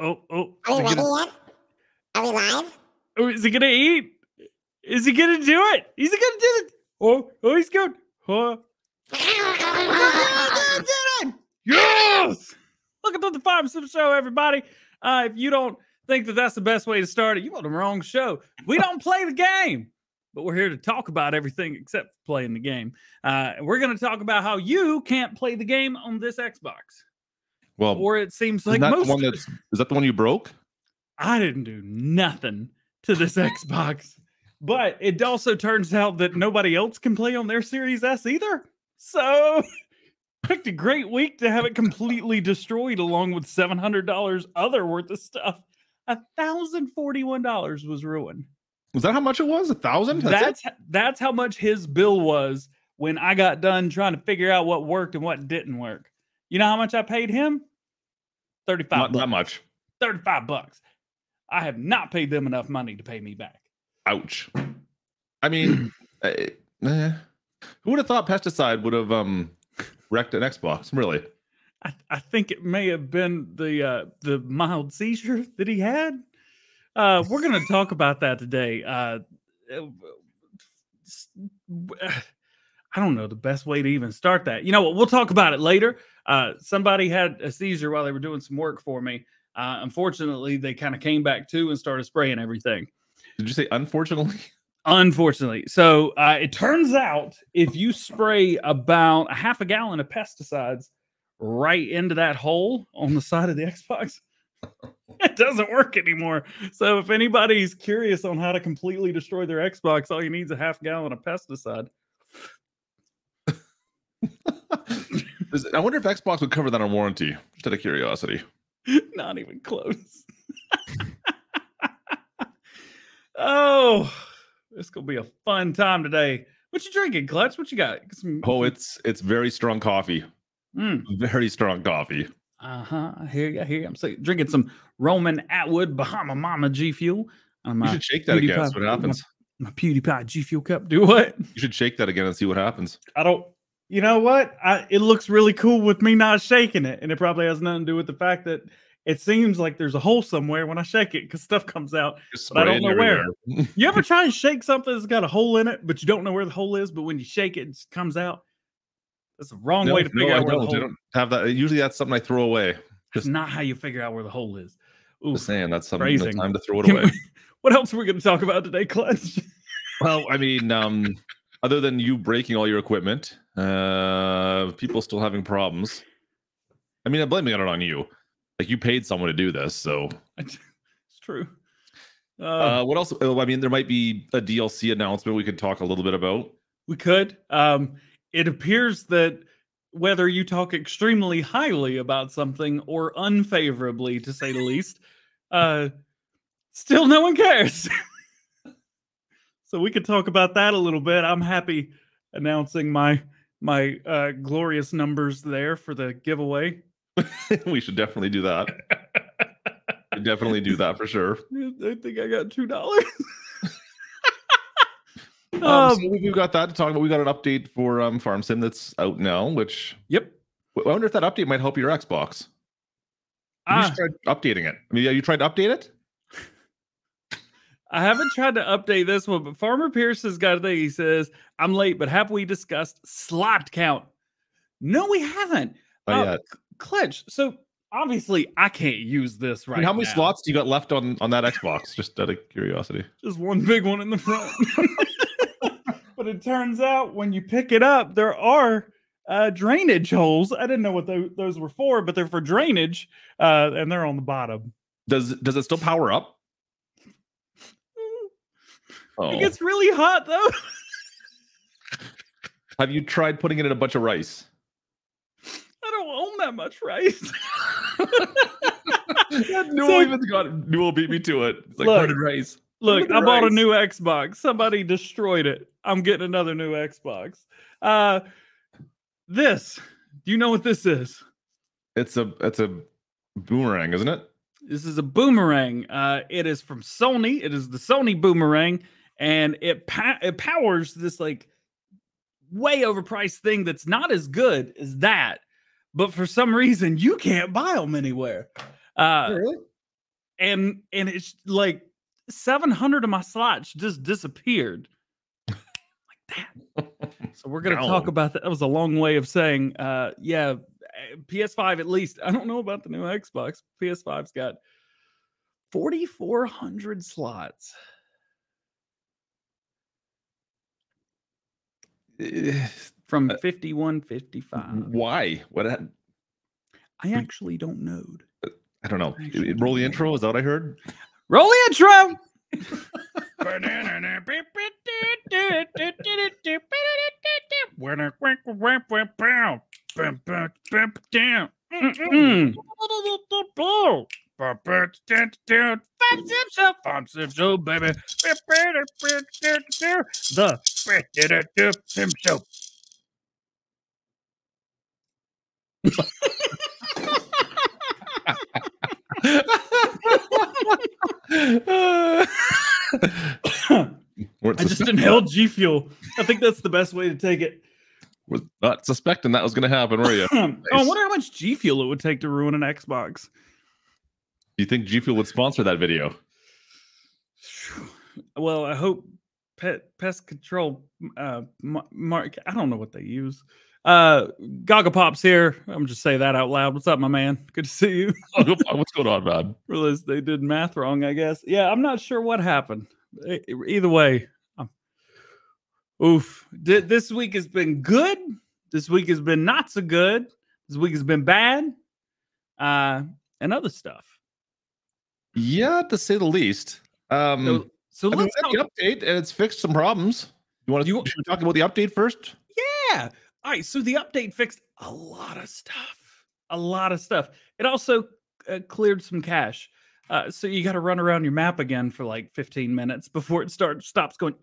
Oh, Are we ready yet? Are we live? oh, is he gonna eat? Is he gonna do it? He's gonna do it. Oh, he's good. Oh, yes! Welcome to the Farm Sim Show, everybody. If you don't think that that's the best way to start it, you on the wrong show. We don't play the game, but we're here to talk about everything except playing the game. We're going to talk about how you can't play the game on this Xbox. Well, or it seems like is that most. the one is that the one you broke? I didn't do nothing to this Xbox, but it also turns out that nobody else can play on their Series S either. So picked a great week to have it completely destroyed, along with $700 other worth of stuff. $1,041 was ruined. Was that how much it was? 1,000? That's how much his bill was when I got done trying to figure out what worked and what didn't work. You know how much I paid him? 35 Not bucks. that much. 35 bucks. I have not paid them enough money to pay me back. Ouch. I mean, who would have thought pesticide would have wrecked an Xbox? Really? I think it may have been the mild seizure that he had. We're going to talk about that today. I don't know the best way to even start that. You know what? We'll talk about it later. Somebody had a seizure while they were doing some work for me. Unfortunately, they kind of came back to and started spraying everything. Did you say unfortunately? Unfortunately. So it turns out if you spray about a half a gallon of pesticides right into that hole on the side of the Xbox, it doesn't work anymore. So if anybody's curious on how to completely destroy their Xbox, all you need is a half gallon of pesticide. I wonder if Xbox would cover that on warranty, just out of curiosity. Not even close. Oh, it's gonna be a fun time today. What you drinking, Klutch? What you got? It's very strong coffee. Very strong coffee. I hear you. I'm drinking some Roman Atwood Bahama Mama G Fuel. You should shake that again. See what happens. My PewDiePie G Fuel cup. Do what? You should shake that again and see what happens. I don't. You know what? It looks really cool with me not shaking it, and it probably has nothing to do with the fact that it seems like there's a hole somewhere when I shake it because stuff comes out, but I don't know where. You ever try and shake something that's got a hole in it, but you don't know where the hole is, but when you shake it, it just comes out? That's the wrong way to figure out where the hole is. I don't have that. Usually that's something I throw away. That's not how you figure out where the hole is. Ooh, just saying, that's something that's time to throw it away. What else are we going to talk about today, Klutch? Well, I mean, other than you breaking all your equipment, people still having problems. I mean, I'm blaming it on you. Like, you paid someone to do this, so it's true. What else? I mean, there might be a DLC announcement we could talk a little bit about. We could. It appears that whether you talk extremely highly about something or unfavorably, to say the least, still no one cares. So we could talk about that a little bit. I'm happy announcing my glorious numbers there for the giveaway. We should definitely do that. Definitely do that for sure. I think I got $2. So we've got that to talk about. We got an update for Farm Sim that's out now, which I wonder if that update might help your Xbox. You just tried updating it. I mean, you tried to update it? I haven't tried to update this one, but Farmer Pierce has got a thing. He says, I'm late, but have we discussed slot count? No, we haven't. Not yet. Klutch, so obviously I can't use this right now. How many slots do you got left on that Xbox? Just out of curiosity. Just one big one in the front. But it turns out when you pick it up, there are drainage holes. I didn't know what those were for, but they're for drainage, and they're on the bottom. Does it still power up? It gets really hot, though. Have you tried putting it in a bunch of rice? I don't own that much rice. Newell beat me to it. It's like burning rice. Look, I bought a new Xbox. Somebody destroyed it. I'm getting another new Xbox. This, do you know what this is? It's a boomerang, isn't it? This is a boomerang. It is from Sony. It is the Sony boomerang, and it powers this like way overpriced thing that's not as good as that. But for some reason, you can't buy them anywhere. Really? and it's like 700 of my slots just disappeared. Like that. So we're gonna talk about that. That was a long way of saying, yeah, PS5 at least. I don't know about the new Xbox. PS5's got 4,400 slots. From 5155. Why? What? I actually don't know. I don't know. Roll the intro. Is that what I heard? Roll the intro. Baby. The Sim Show. I just inhaled G Fuel. I think that's the best way to take it. Was not suspecting that was going to happen, were you? Nice. Oh, I wonder how much G Fuel it would take to ruin an Xbox. Do you think G Fuel would sponsor that video? Well, I hope Pest Control, Mark. I don't know what they use. Gaga Pop's here. I'm just saying that out loud. What's up, my man? Good to see you. What's going on, man? Realized they did math wrong, I guess. Yeah, I'm not sure what happened. Either way, oof. This week has been good. This week has been not so good. This week has been bad. And other stuff. Yeah, to say the least. So let's talk the update, and it's fixed some problems. Should we talk about the update first? Yeah. All right. So the update fixed a lot of stuff. A lot of stuff. It also cleared some cache. So you got to run around your map again for like 15 minutes before it stops going.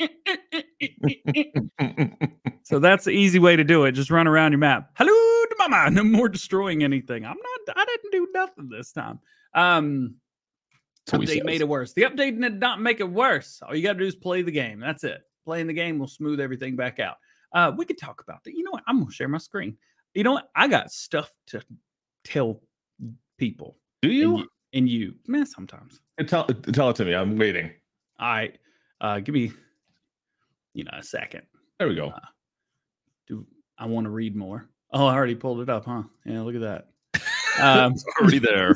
So that's the easy way to do it. Just run around your map. Hello to mama. No more destroying anything. I didn't do nothing this time. Update made it worse. The update did not make it worse. All you got to do is play the game. That's it. Playing the game will smooth everything back out. We could talk about that. You know what? I'm going to share my screen. You know what? I got stuff to tell people. Do you? And you. Man, sometimes. Tell it to me. I'm waiting. All right. Give me, a second. There we go. I want to read more. Oh, I already pulled it up, huh? Yeah, look at that. It's already there.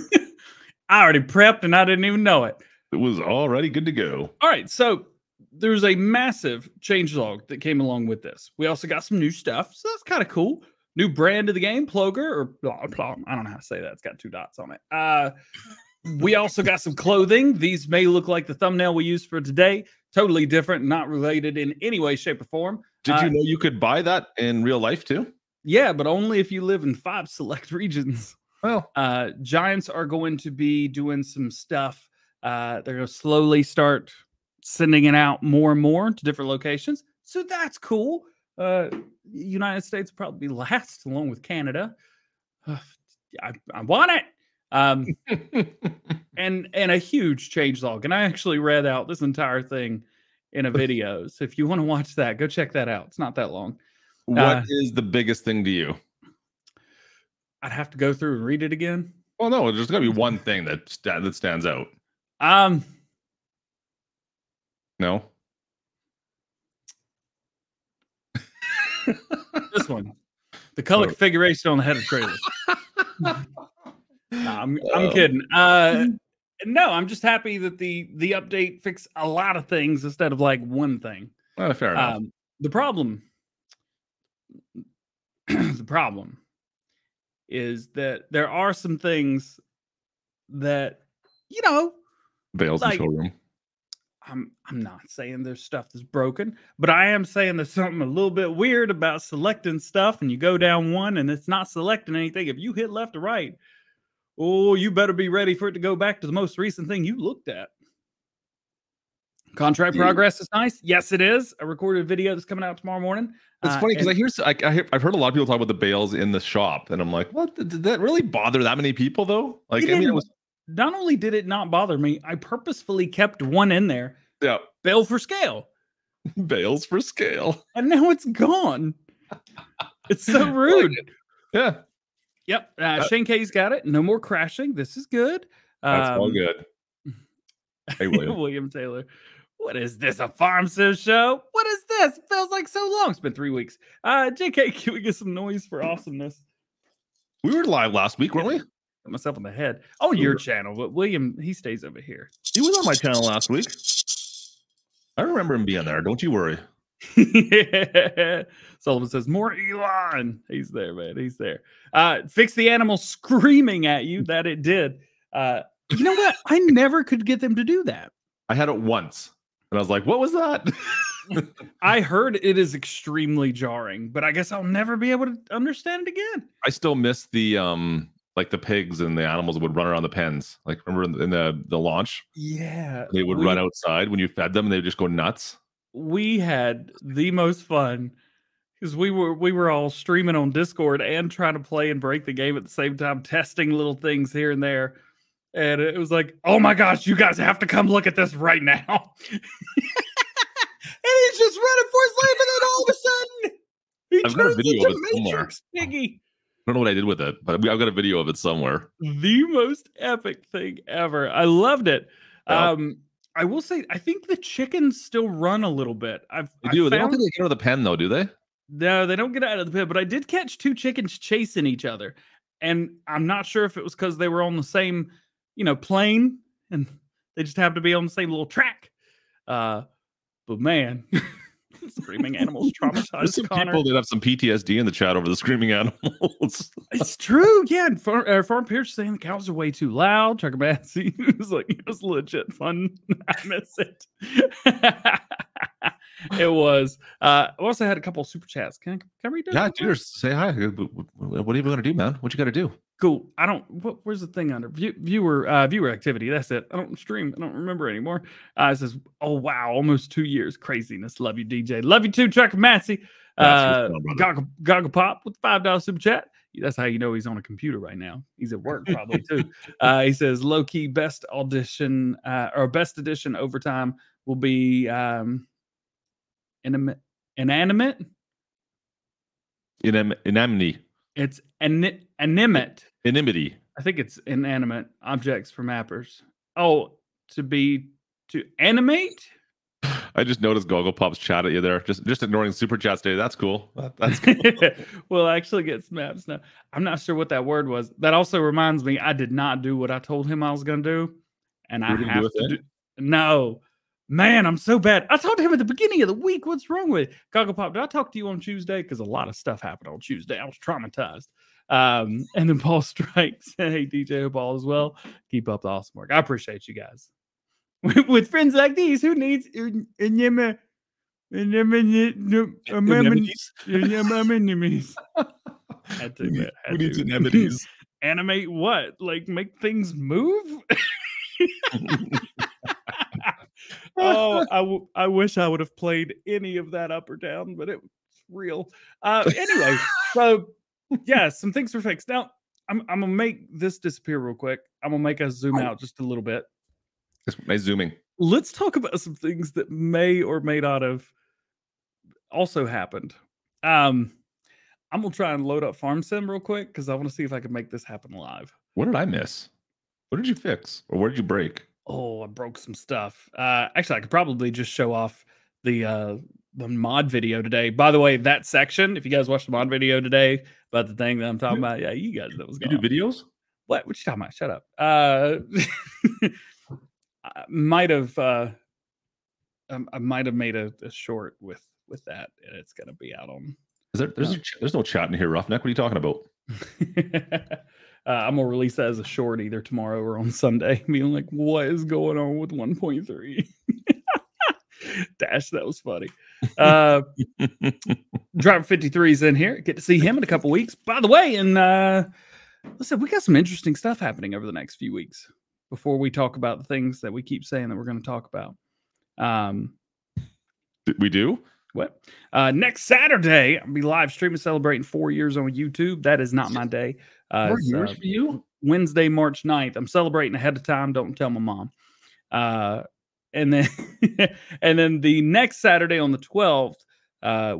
I already prepped and I didn't even know it. It was already good to go. All right. So there's a massive changelog that came along with this. We also got some new stuff. So that's kind of cool. New brand of the game, Ploger, or I don't know how to say that. It's got 2 dots on it. We also got some clothing. These may look like the thumbnail we used for today. Totally different, not related in any way, shape, or form. Did you know you could buy that in real life too? Yeah, but only if you live in 5 select regions. Well, Giants are going to be doing some stuff. They're going to slowly start sending it out more and more to different locations. So that's cool. United States will probably be last along with Canada. I want it. And a huge changelog. And I actually read out this entire thing in a video. So if you want to watch that, go check that out. It's not that long. What is the biggest thing to you? I'd have to go through and read it again. Oh no, there's got to be one thing that stands out. No. This one, the color configuration on the header trailer. I'm kidding. No, I'm just happy that the update fixed a lot of things instead of like one thing. Fair enough. The problem is that there are some things that Bales like, in showroom. I'm not saying there's stuff that's broken, but I am saying there's something a little bit weird about selecting stuff, and you go down one and it's not selecting anything. If you hit left or right, oh, you better be ready for it to go back to the most recent thing you looked at. Contract progress is nice. Yes, it is. I recorded a video that's coming out tomorrow morning. It's funny because I've heard a lot of people talk about the bales in the shop, and I'm like, what? Did that really bother that many people though? Like, I mean, it was. Not only did it not bother me, I purposefully kept one in there. Yeah. Bale for scale. Bales for scale. And now it's gone. It's so rude. Yeah. Yep. Shane K's got it. No more crashing. This is good. That's all good. Hey, William. William Taylor. What is this, a Farm Sim show? What is this? It feels like so long. It's been 3 weeks. JK, can we get some noise for awesomeness? We were live last week, weren't we? Got myself on the head. On your channel, but William, he stays over here. He was on my channel last week. I remember him being there. Don't you worry. Yeah. Sullivan says, more Elon. He's there, man. He's there. Fix the animal screaming at you. That it did. You know what? I never could get them to do that. I had it once. And I was like, what was that? I heard it is extremely jarring, but I guess I'll never be able to understand it again. I still miss the like the pigs and the animals would run around the pens. Like remember in the launch? Yeah. They would run outside when you fed them and they would just go nuts. We had the most fun because we were all streaming on Discord and trying to play and break the game at the same time, testing little things here and there. And it was like, oh my gosh, you guys have to come look at this right now. And he's just running for his life, and then all of a sudden, he turns into Matrix Piggy. I don't know what I did with it, but I've got a video of it somewhere. The most epic thing ever. I loved it. Yeah. I will say, I think the chickens still run a little bit. They do. They don't think they get out of the pen, though, do they? No, they don't get out of the pen. But I did catch 2 chickens chasing each other, and I'm not sure if it was because they were on the same, plane, and they just happened to be on the same little track. But man, screaming animals traumatized some Connor. People that have some PTSD in the chat over the screaming animals. It's true. Yeah. And Farm Pierce saying the cows are way too loud. Chucker Massey it was legit fun. I miss it. It was. I also had a couple of super chats. Can I read those? Yeah, dude, say hi. What are you going to do, man? What you got to do? Cool. Where's the thing under viewer activity? That's it. I don't stream. I don't remember anymore. It says, oh wow, almost 2 years. Craziness. Love you, DJ. Love you too, Chuck Massey. Goggle Pop with $5 super chat. That's how you know he's on a computer right now. He's at work probably too. He says low key best audition or best edition overtime will be inanimate. Inanimity. It's animate. Inimity. I think it's inanimate objects for mappers. Oh, to animate? I just noticed Goggle Pop's chat at you there. Just ignoring super chats today. That's cool. That's cool. Well, I actually get snaps now. I'm not sure what that word was. That also reminds me, I did not do what I told him I was going to do. And I have to do. No. Man, I'm so bad. I talked to him at the beginning of the week. What's wrong with it? Goggle Pop, did I talk to you on Tuesday? Because a lot of stuff happened on Tuesday. I was traumatized. And then Paul Strikes. Hey, DJ Paul as well. Keep up the awesome work. I appreciate you guys. With friends like these, who needs enemies? Who needs enemies? Animate what? Like make things move? Oh, I wish I would have played any of that up or down, but it was real. Anyway, so yeah, some things were fixed. Now I'm gonna make this disappear real quick. I'm gonna make us zoom out just a little bit. It's nice zooming. Let's talk about some things that may or may not have also happened. I'm gonna try and load up Farm Sim real quick because I want to see if I can make this happen live. What did I miss? What did you fix, or what did you break? Oh, I broke some stuff. Actually, I could probably just show off the mod video today. By the way, that section, if you guys watched the mod video today about the thing that I'm talking about, yeah, you guys know what's going on. You do videos? What you talking about? Shut up. I might have made a short with that, and it's gonna be out on. There's no chat in here, Roughneck. What are you talking about? I'm gonna release that as a short either tomorrow or on Sunday, being like, what is going on with 1.3? Dash, that was funny. Driver 53 is in here. Get to see him in a couple weeks. By the way, and listen, we got some interesting stuff happening over the next few weeks before we talk about the things that we keep saying that we're going to talk about. We do? What? Next Saturday, I'll be live streaming celebrating 4 years on YouTube. That is not my day. 4 years for you? Wednesday, March 9th. I'm celebrating ahead of time. Don't tell my mom. And then and then the next Saturday on the 12th,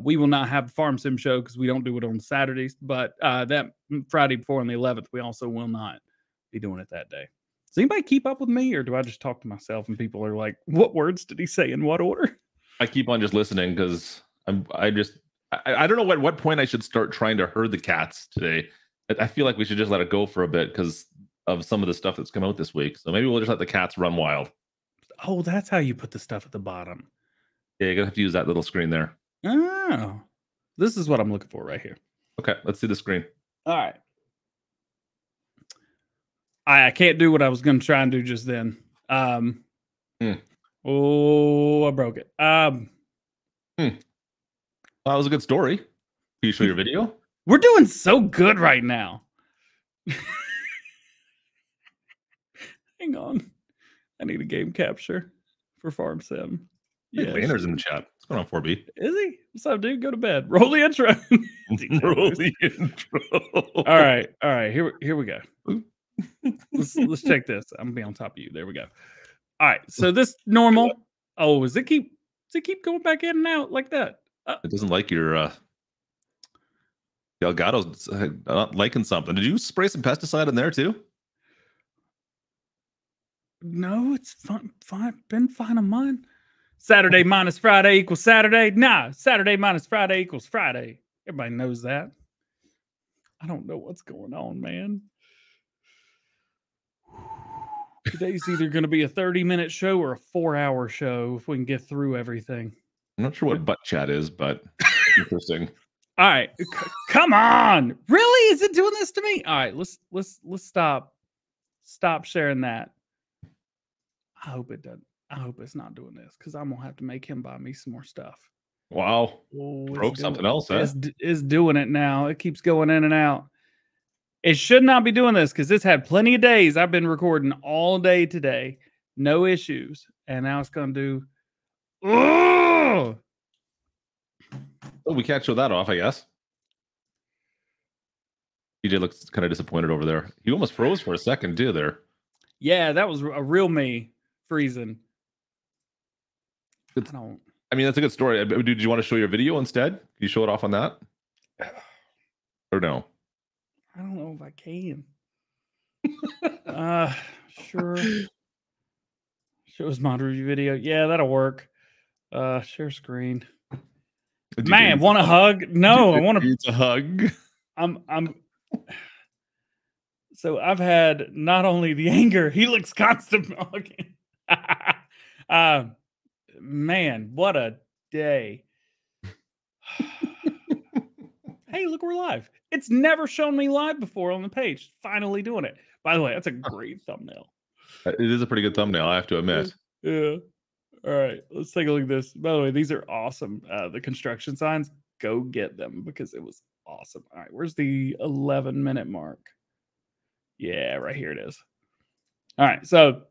we will not have the Farm Sim show because we don't do it on Saturdays. But that Friday before on the 11th, we also will not be doing it that day. Does anybody keep up with me, or do I just talk to myself and people are like, what words did he say in what order? I keep on just listening because I don't know at what point I should start trying to herd the cats today. I feel like we should just let it go for a bit because of some of the stuff that's come out this week. So maybe we'll just let the cats run wild. Oh, that's how you put the stuff at the bottom. Yeah, you're gonna have to use that little screen there. Oh, this is what I'm looking for right here. Okay, let's see the screen. All right. I can't do what I was going to try and do just then. Oh, I broke it. Well, that was a good story. Can you show your video? We're doing so good right now. Hang on. I need a game capture for Farm Sim. Yeah, Laner's in the chat. What's going on, 4B? Is he? What's up, dude? Go to bed. Roll the intro. Roll the intro. All right. Here we go. Let's check this. I'm gonna be on top of you. There we go. All right. So this normal. Oh, does it keep going back in and out like that? It doesn't like your Elgato's not liking something. Did you spray some pesticide in there too? No, it's fine. Been fine on mine. Saturday minus Friday equals Saturday. Nah, Saturday minus Friday equals Friday. Everybody knows that. I don't know what's going on, man. Today's either going to be a 30-minute show or a 4-hour show if we can get through everything. I'm not sure what butt chat is, but interesting. All right, come on. Really? Is it doing this to me? All right, let's stop sharing that. I hope it doesn't. I hope it's not doing this because I'm gonna have to make him buy me some more stuff. Wow, broke something else. Huh? It's doing it now. It keeps going in and out. It should not be doing this because it's had plenty of days. I've been recording all day today, no issues, and now it's gonna do. Oh, we can't show that off, I guess. DJ looks kind of disappointed over there. He almost froze for a second, too. There. Yeah, that was a real me freezing. I mean, that's a good story. Did you want to show your video instead? Can you show it off on that? Or no? I don't know if I can. Sure. Shows mod review video. Yeah, that'll work. Share screen. Man, want a hug? No, I want to. It's a hug. So I've had not only the anger, he looks constant. Man, what a day. Hey, look, we're live. It's never shown me live before on the page. Finally doing it. By the way, that's a great thumbnail. It is a pretty good thumbnail, I have to admit. Yeah. All right, let's take a look at this. By the way, these are awesome. The construction signs, go get them because it was awesome. All right, where's the 11-minute mark? Yeah, right here it is. All right, so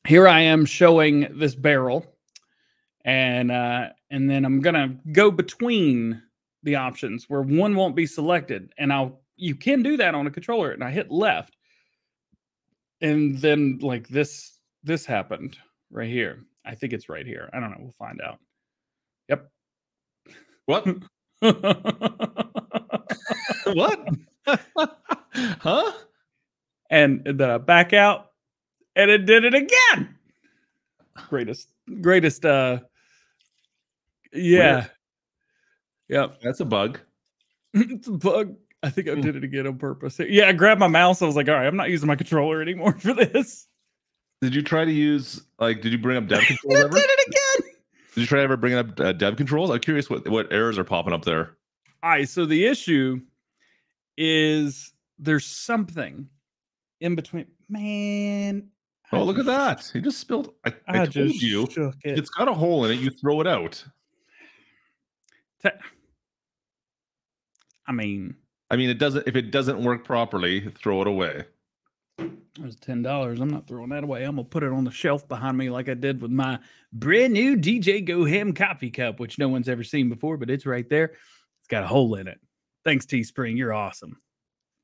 here I am showing this barrel, and then I'm gonna go between the options where one won't be selected, and you can do that on a controller, and I hit left, and then like this happened right here. I think it's right here. I don't know. We'll find out. Yep. What? What? Huh? And then back out, and it did it again. Greatest. Yeah. Weird. Yep. That's a bug. It's a bug. I think I did it again on purpose. Yeah, I grabbed my mouse. I was like, all right, I'm not using my controller anymore for this. Did you try to use, did you bring up dev controls ever? Did it again. Did you try ever bringing up dev controls? I'm curious what errors are popping up there. All right, so the issue is there's something in between. Man. Oh, look at that. He just spilled. I told you. It's got a hole in it. You throw it out. I mean, it doesn't. If it doesn't work properly, throw it away. It was $10. I'm not throwing that away. I'm gonna put it on the shelf behind me like I did with my brand new DJ Go Ham coffee cup, which no one's ever seen before, but it's right there. It's got a hole in it. Thanks, Teespring. You're awesome.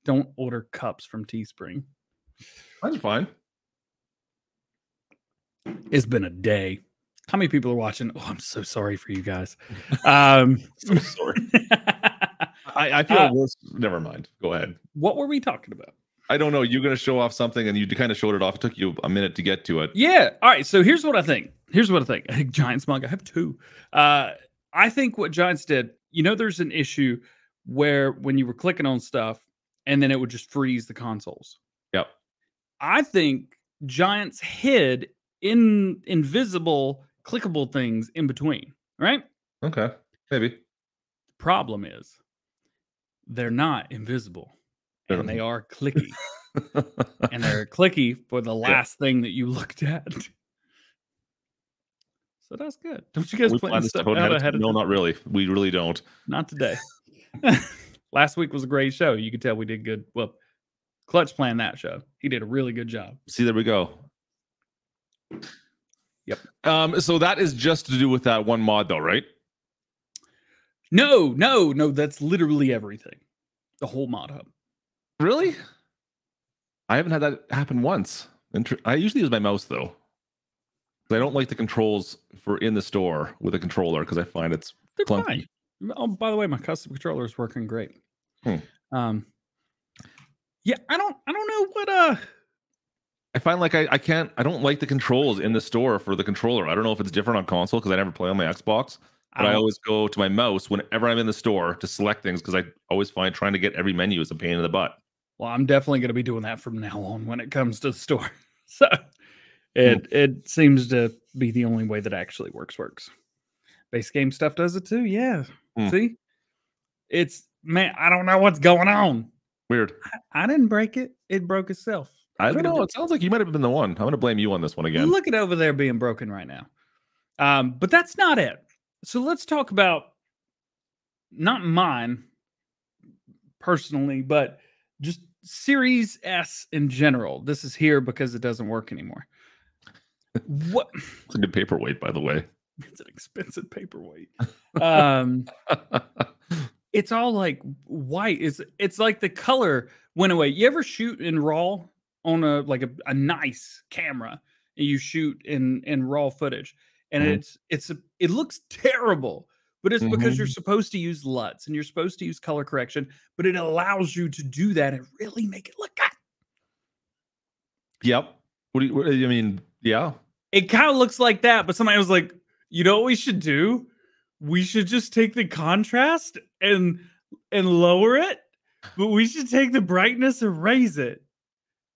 Don't order cups from Teespring. That's fine. It's been a day. How many people are watching? Oh, I'm so sorry for you guys. So sorry. I feel worse. Never mind. Go ahead. What were we talking about? I don't know. You're going to show off something, and you kind of showed it off. It took you a minute to get to it. Yeah. All right. So here's what I think. I think Giants mug. I have two. I think what Giants did. There's an issue where when you were clicking on stuff, and then it would just freeze the consoles. Yep. I think Giants hid invisible clickable things in between. Right. Okay. Maybe. The problem is they're not invisible. And they are clicky. And they're clicky for the last thing that you looked at. So that's good. Don't you guys plan stuff out ahead of time? No, not really. We really don't. Not today. Last week was a great show. You could tell we did good. Well, Clutch planned that show. He did a really good job. See, there we go. Yep. So that is just to do with that one mod, though, right? No. That's literally everything. The whole mod hub. Really? I haven't had that happen once. I usually use my mouse, though. I don't like the controls for in the store with a controller because I find it's clunky. Fine. Oh, by the way, my custom controller is working great. Yeah, I don't know what I find like I don't like the controls in the store for the controller. I don't know if it's different on console because I never play on my Xbox. But I always go to my mouse whenever I'm in the store to select things because I always find trying to get every menu is a pain in the butt. Well, I'm definitely going to be doing that from now on when it comes to the store. So it seems to be the only way that actually works. Base game stuff does it too. Yeah. See, I don't know what's going on. Weird. I didn't break it. It broke itself. I don't know. It sounds like you might have been the one. I'm going to blame you on this one again. Look at over there being broken right now. But that's not it. So let's talk about not mine personally, but just Series S in general. This is here because it doesn't work anymore. What? It's a good paperweight, by the way. It's an expensive paperweight. It's all like white. It's like the color went away. You ever shoot in RAW on a nice camera and you shoot in RAW footage and it looks terrible, but it's because you're supposed to use LUTs and you're supposed to use color correction, but it allows you to do that and really make it look good. Yep. What do you mean? Yeah. It kind of looks like that, but somebody was like, you know what we should do? We should just take the contrast and lower it, but we should take the brightness and raise it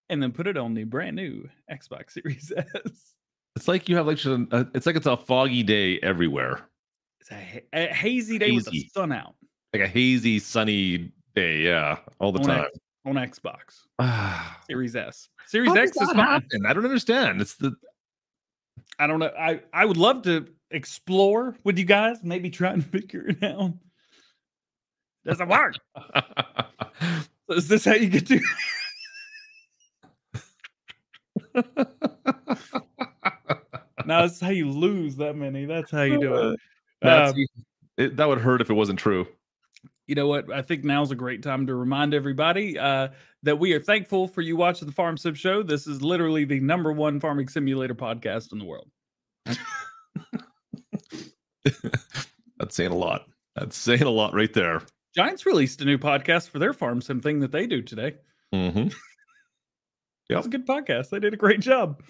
and then put it on the brand new Xbox Series S. It's like you have it's a foggy day everywhere. It's a hazy day with the sun out. Like a hazy, sunny day, yeah, all the time. On Xbox. Series S. Series X is fine. I don't understand. I don't know. I would love to explore with you guys, maybe try and figure it out. Doesn't work. Is this how you get to? No, that's how you lose that many. That's how you do it. That would hurt if it wasn't true. You know what? I think now's a great time to remind everybody that we are thankful for you watching the Farm Sim Show. This is literally the #1 farming simulator podcast in the world. That's saying a lot. That's saying a lot right there. Giants released a new podcast for their Farm Sim thing that they do today. Mm-hmm. Yeah, it's a good podcast. They did a great job.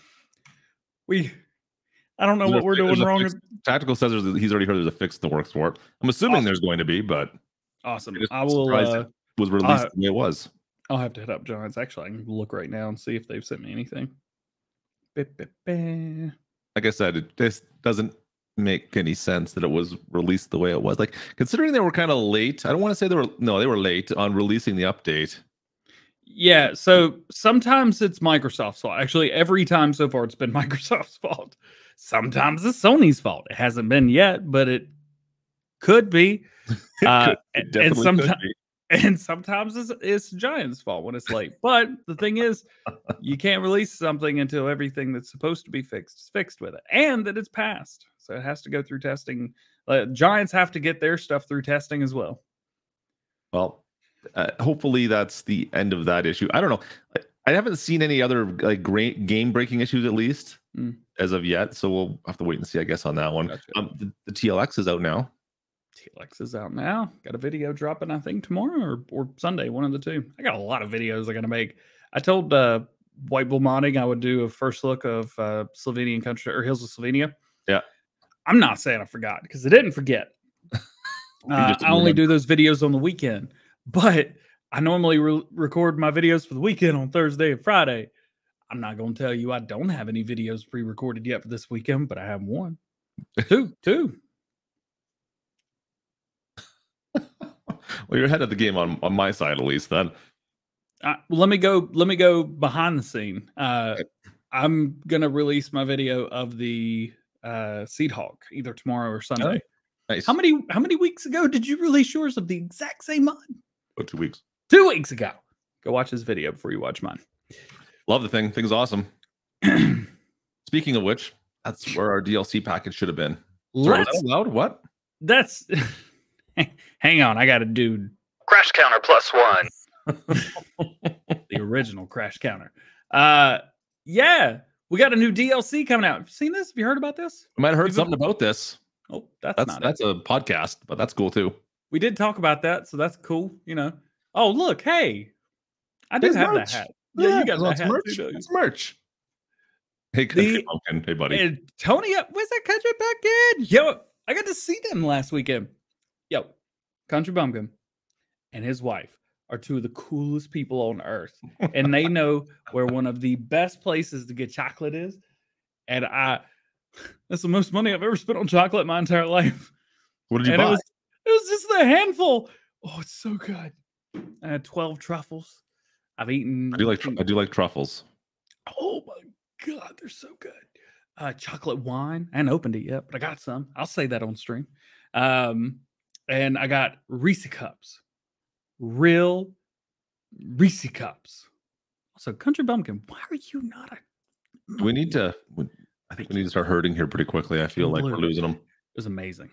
I don't know what we're doing wrong. Tactical says he's already heard there's a fix in the works for it. I'm assuming there's going to be, but awesome. I will. It was released the way it was. I'll have to hit up Giants. Actually, I can look right now and see if they've sent me anything. Like I said, this doesn't make any sense that it was released the way it was. Like, considering they were kind of late, I don't want to say they were late on releasing the update. Yeah, so sometimes it's Microsoft's fault. Actually, every time so far it's been Microsoft's fault. Sometimes it's Sony's fault. It hasn't been yet, but it could be. And sometimes it's Giants' fault when it's late. But the thing is, you can't release something until everything that's supposed to be fixed is fixed with it, and that it's passed. So it has to go through testing. Giants have to get their stuff through testing as well. Well, hopefully that's the end of that issue. I don't know. I haven't seen any other great game-breaking issues, at least as of yet. So we'll have to wait and see, I guess, on that one. Gotcha. The TLX is out now. TLX is out now. Got a video dropping, I think, tomorrow or Sunday, one of the two. I got a lot of videos I got to make. I told White Bull Modding I would do a first look of Slovenian country or Hills of Slovenia. Yeah. I'm not saying I forgot because I didn't forget. I only do those videos on the weekend, but I normally record my videos for the weekend on Thursday and Friday. I'm not going to tell you I don't have any videos pre-recorded yet for this weekend, but I have one. Two. Well, you're ahead of the game on my side, at least. Then, well, let me go behind the scene. I'm gonna release my video of the Seed Hawk either tomorrow or Sunday. Oh, nice. How many weeks ago did you release yours of the exact same mod? Oh, 2 weeks. 2 weeks ago. Go watch this video before you watch mine. Love the thing. Thing's awesome. Speaking of which, that's where our DLC package should have been. Sorry, was that loud? What? That's. Hang on, I got a dude. Crash counter +1. The original crash counter. Yeah, we got a new DLC coming out. Have you seen this? Have you heard about this? I might have heard something about this. Oh, that's a podcast, but that's cool too. We did talk about that, so that's cool. You know. Oh, look, hey, I do have that hat. Yeah, you got that hat. Merch. It's merch. Hey, Country Pumpkin. Hey, buddy. And Tony, where's that Country Pumpkin? Yo, I got to see them last weekend. Yo, Country Bumpkin and his wife are two of the coolest people on earth. And they know where one of the best places to get chocolate is. And that's the most money I've ever spent on chocolate in my entire life. What did you buy? It was just a handful. Oh, it's so good. I had 12 truffles. I've eaten. I do like truffles. Oh my God, they're so good. Chocolate wine. I haven't opened it yet, but I got some. I'll say that on stream. And I got Reese cups, real Reese cups. Also, Country Bumpkin, why are you not a? We need to. I think we need to start herding here pretty quickly. I feel like we're losing them. It was amazing.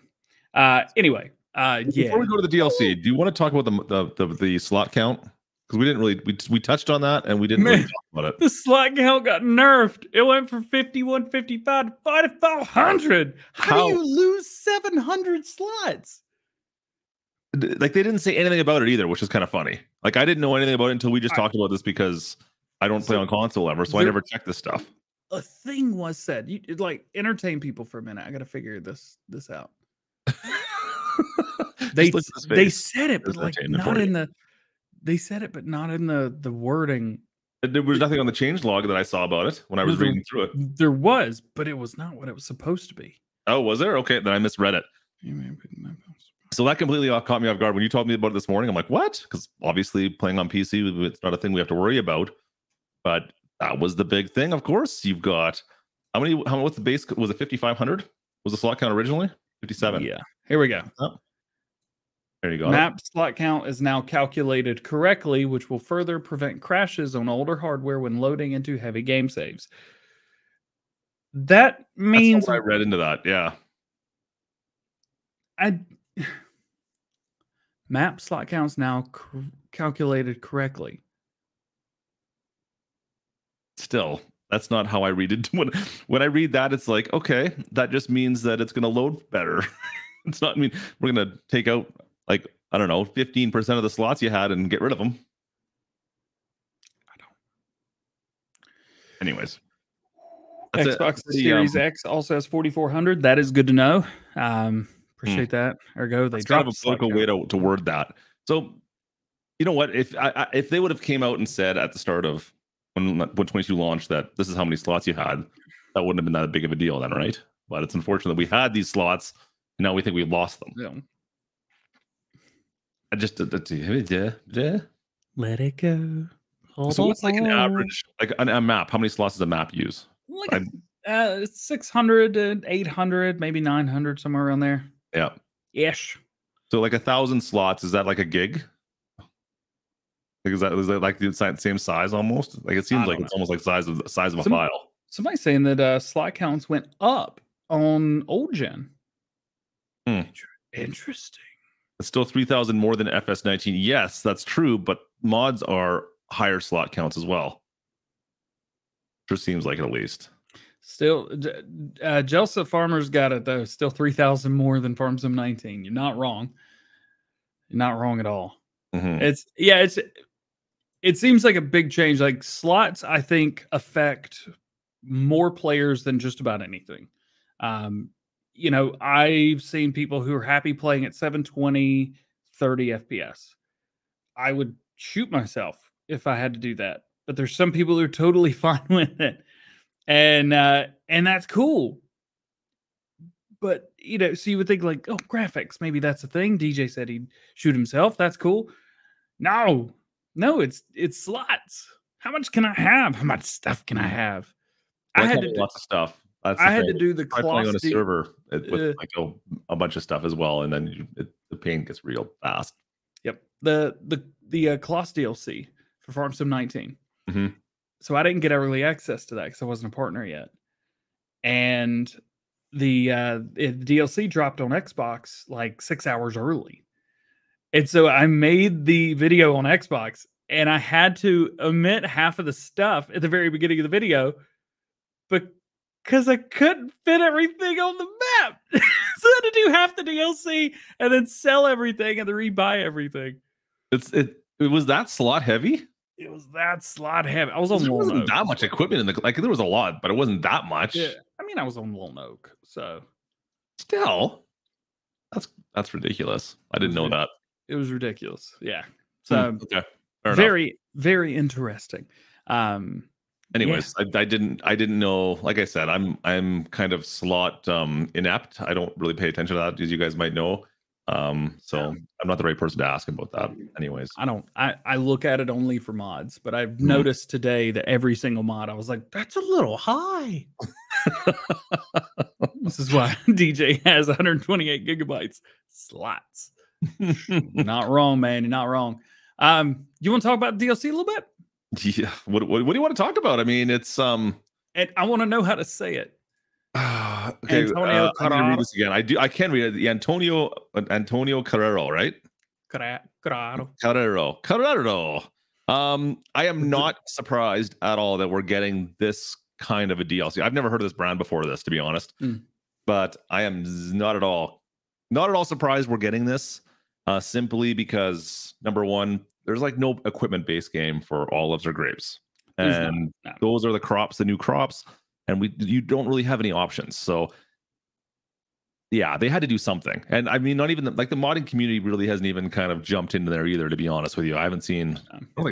Anyway, yeah. Before we go to the DLC, do you want to talk about the slot count? Because we didn't really we touched on that and we didn't really talk about it. The slot count got nerfed. It went from 5155 to 500. How do you lose 700 slots? Like they didn't say anything about it either, which is kind of funny. Like I didn't know anything about it until we just talked about this because I don't play on console ever, so I never checked this stuff. A thing was said. You like entertain people for a minute. I got to figure this out. They said it, but like not in the. They said it, but not in the wording. There was nothing on the change log that I saw about it when I was reading through it. There was, but it was not what it was supposed to be. Oh, was there? Okay, then I misread it. So that completely caught me off guard. When you told me about it this morning, I'm like, what? Because obviously playing on PC, it's not a thing we have to worry about. But that was the big thing, of course. You've got what's the base? Was it 5,500? Was the slot count originally? 57. Yeah. Here we go. Oh. There you go. Map slot count is now calculated correctly, which will further prevent crashes on older hardware when loading into heavy game saves. That means I read into that. Yeah. Map slot counts now calculated correctly. Still, that's not how I read it. When I read that, it's like, okay, that just means that it's going to load better. It's not. I mean, we're going to take out like I don't know, 15% of the slots you had and get rid of them. I don't. Anyways, Xbox Series X also has 4,400. That is good to know. Appreciate that. Ergo, they dropped kind of a political way to word that. So, you know what? If they would have came out and said at the start of when 22 launched that this is how many slots you had, that wouldn't have been that big of a deal then, right? But it's unfortunate we had these slots. And now we think we've lost them. Yeah. I just let it go. So what's like an average, like a map? How many slots does a map use? Like 600 and 800, maybe 900, somewhere around there. Yeah. Ish. So like 1,000 slots, is that like a gig? Like is that like the same size almost? Like it seems like it's almost like size of a file. Somebody's saying that slot counts went up on old gen. Interesting. It's still 3,000 more than FS19. Yes, that's true, but mods are higher slot counts as well. Sure seems like it at least. Still, Jelsa Farmer's got it though. Still 3,000 more than FarmSim 19. You're not wrong. You're not wrong at all. Mm-hmm. It's it seems like a big change. Like slots, I think, affect more players than just about anything. You know, I've seen people who are happy playing at 720, 30 FPS. I would shoot myself if I had to do that. But there's some people who are totally fine with it. And that's cool. But, you know, so you would think like, oh, graphics, maybe that's a thing. DJ said he'd shoot himself. That's cool. No, it's slots. How much can I have? How much stuff can I have? I had to do lots of stuff. I had to do the playing on a server with like a bunch of stuff as well, and then the pain gets real fast. Yep, the Kloss DLC for Farm Sim 19. Mm-hmm. So I didn't get early access to that because I wasn't a partner yet, and the DLC dropped on Xbox like 6 hours early, and so I made the video on Xbox, and I had to omit half of the stuff at the very beginning of the video, but because I couldn't fit everything on the map. So I had to do half the DLC and then sell everything and then rebuy everything. It was that slot heavy? It was that slot heavy. I was on There Lone wasn't Oak. that much equipment in the like. There was a lot, but it wasn't that much. Yeah, I mean, I was on Lone Oak, so still, that's ridiculous. I didn't know that. It was ridiculous. Yeah. So okay. Very interesting. Anyways, yeah. I didn't know. Like I said, I'm kind of slot inept. I don't really pay attention to that, as you guys might know. So I'm not the right person to ask about that. Anyways, I look at it only for mods, but I've noticed today that every single mod, I was like, that's a little high. This is why DJ has 128 gigabytes slots. Not wrong, man. You're not wrong. You want to talk about DLC a little bit? Yeah. What do you want to talk about? I mean, it's and I want to know how to say it. Okay, I'm gonna read this again. I can read it. The Antonio Carrero, right? Carrero. I am not surprised at all that we're getting this kind of a DLC. I've never heard of this brand before this, to be honest. But I am not at all surprised we're getting this. Simply because number one, there's like no equipment-based game for olives or grapes, and those are the new crops, and you don't really have any options. So yeah, they had to do something. And I mean, not even the modding community really hasn't even kind of jumped into there either, to be honest with you. I don't think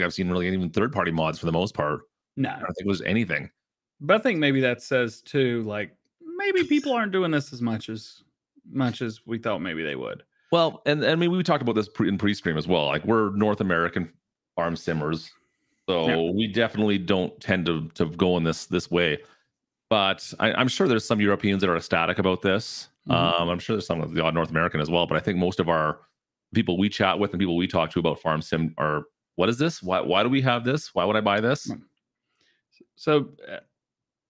I've seen really even third-party mods for the most part. No, I don't think it was anything. But I think maybe that says too, like maybe people aren't doing this as much as we thought maybe they would. Well, and I mean, we talked about this in pre-stream as well. Like, we're North American farm simmers, so we definitely don't tend to go in this way. But I'm sure there's some Europeans that are ecstatic about this. I'm sure there's some of the odd North American as well. But I think most of our people we chat with and people we talk to about farm sim are, what is this? Why do we have this? Why would I buy this? So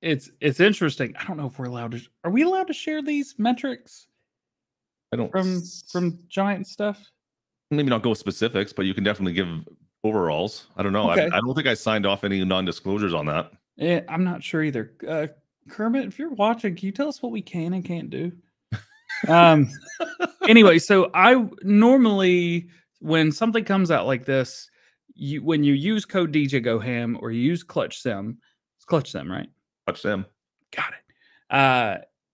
it's interesting. I don't know if we're allowed to. Are we allowed to share these metrics? I don't from Giant stuff. Maybe not go specifics, but you can definitely give overalls. I don't know. Okay. I don't think I signed off any non-disclosures on that. Yeah, I'm not sure either. Kermit, if you're watching, can you tell us what we can and can't do? Anyway, so I normally, when something comes out like this, when you use code DJ Go Ham or you use KlutchSim, it's KlutchSim, right? KlutchSim. Got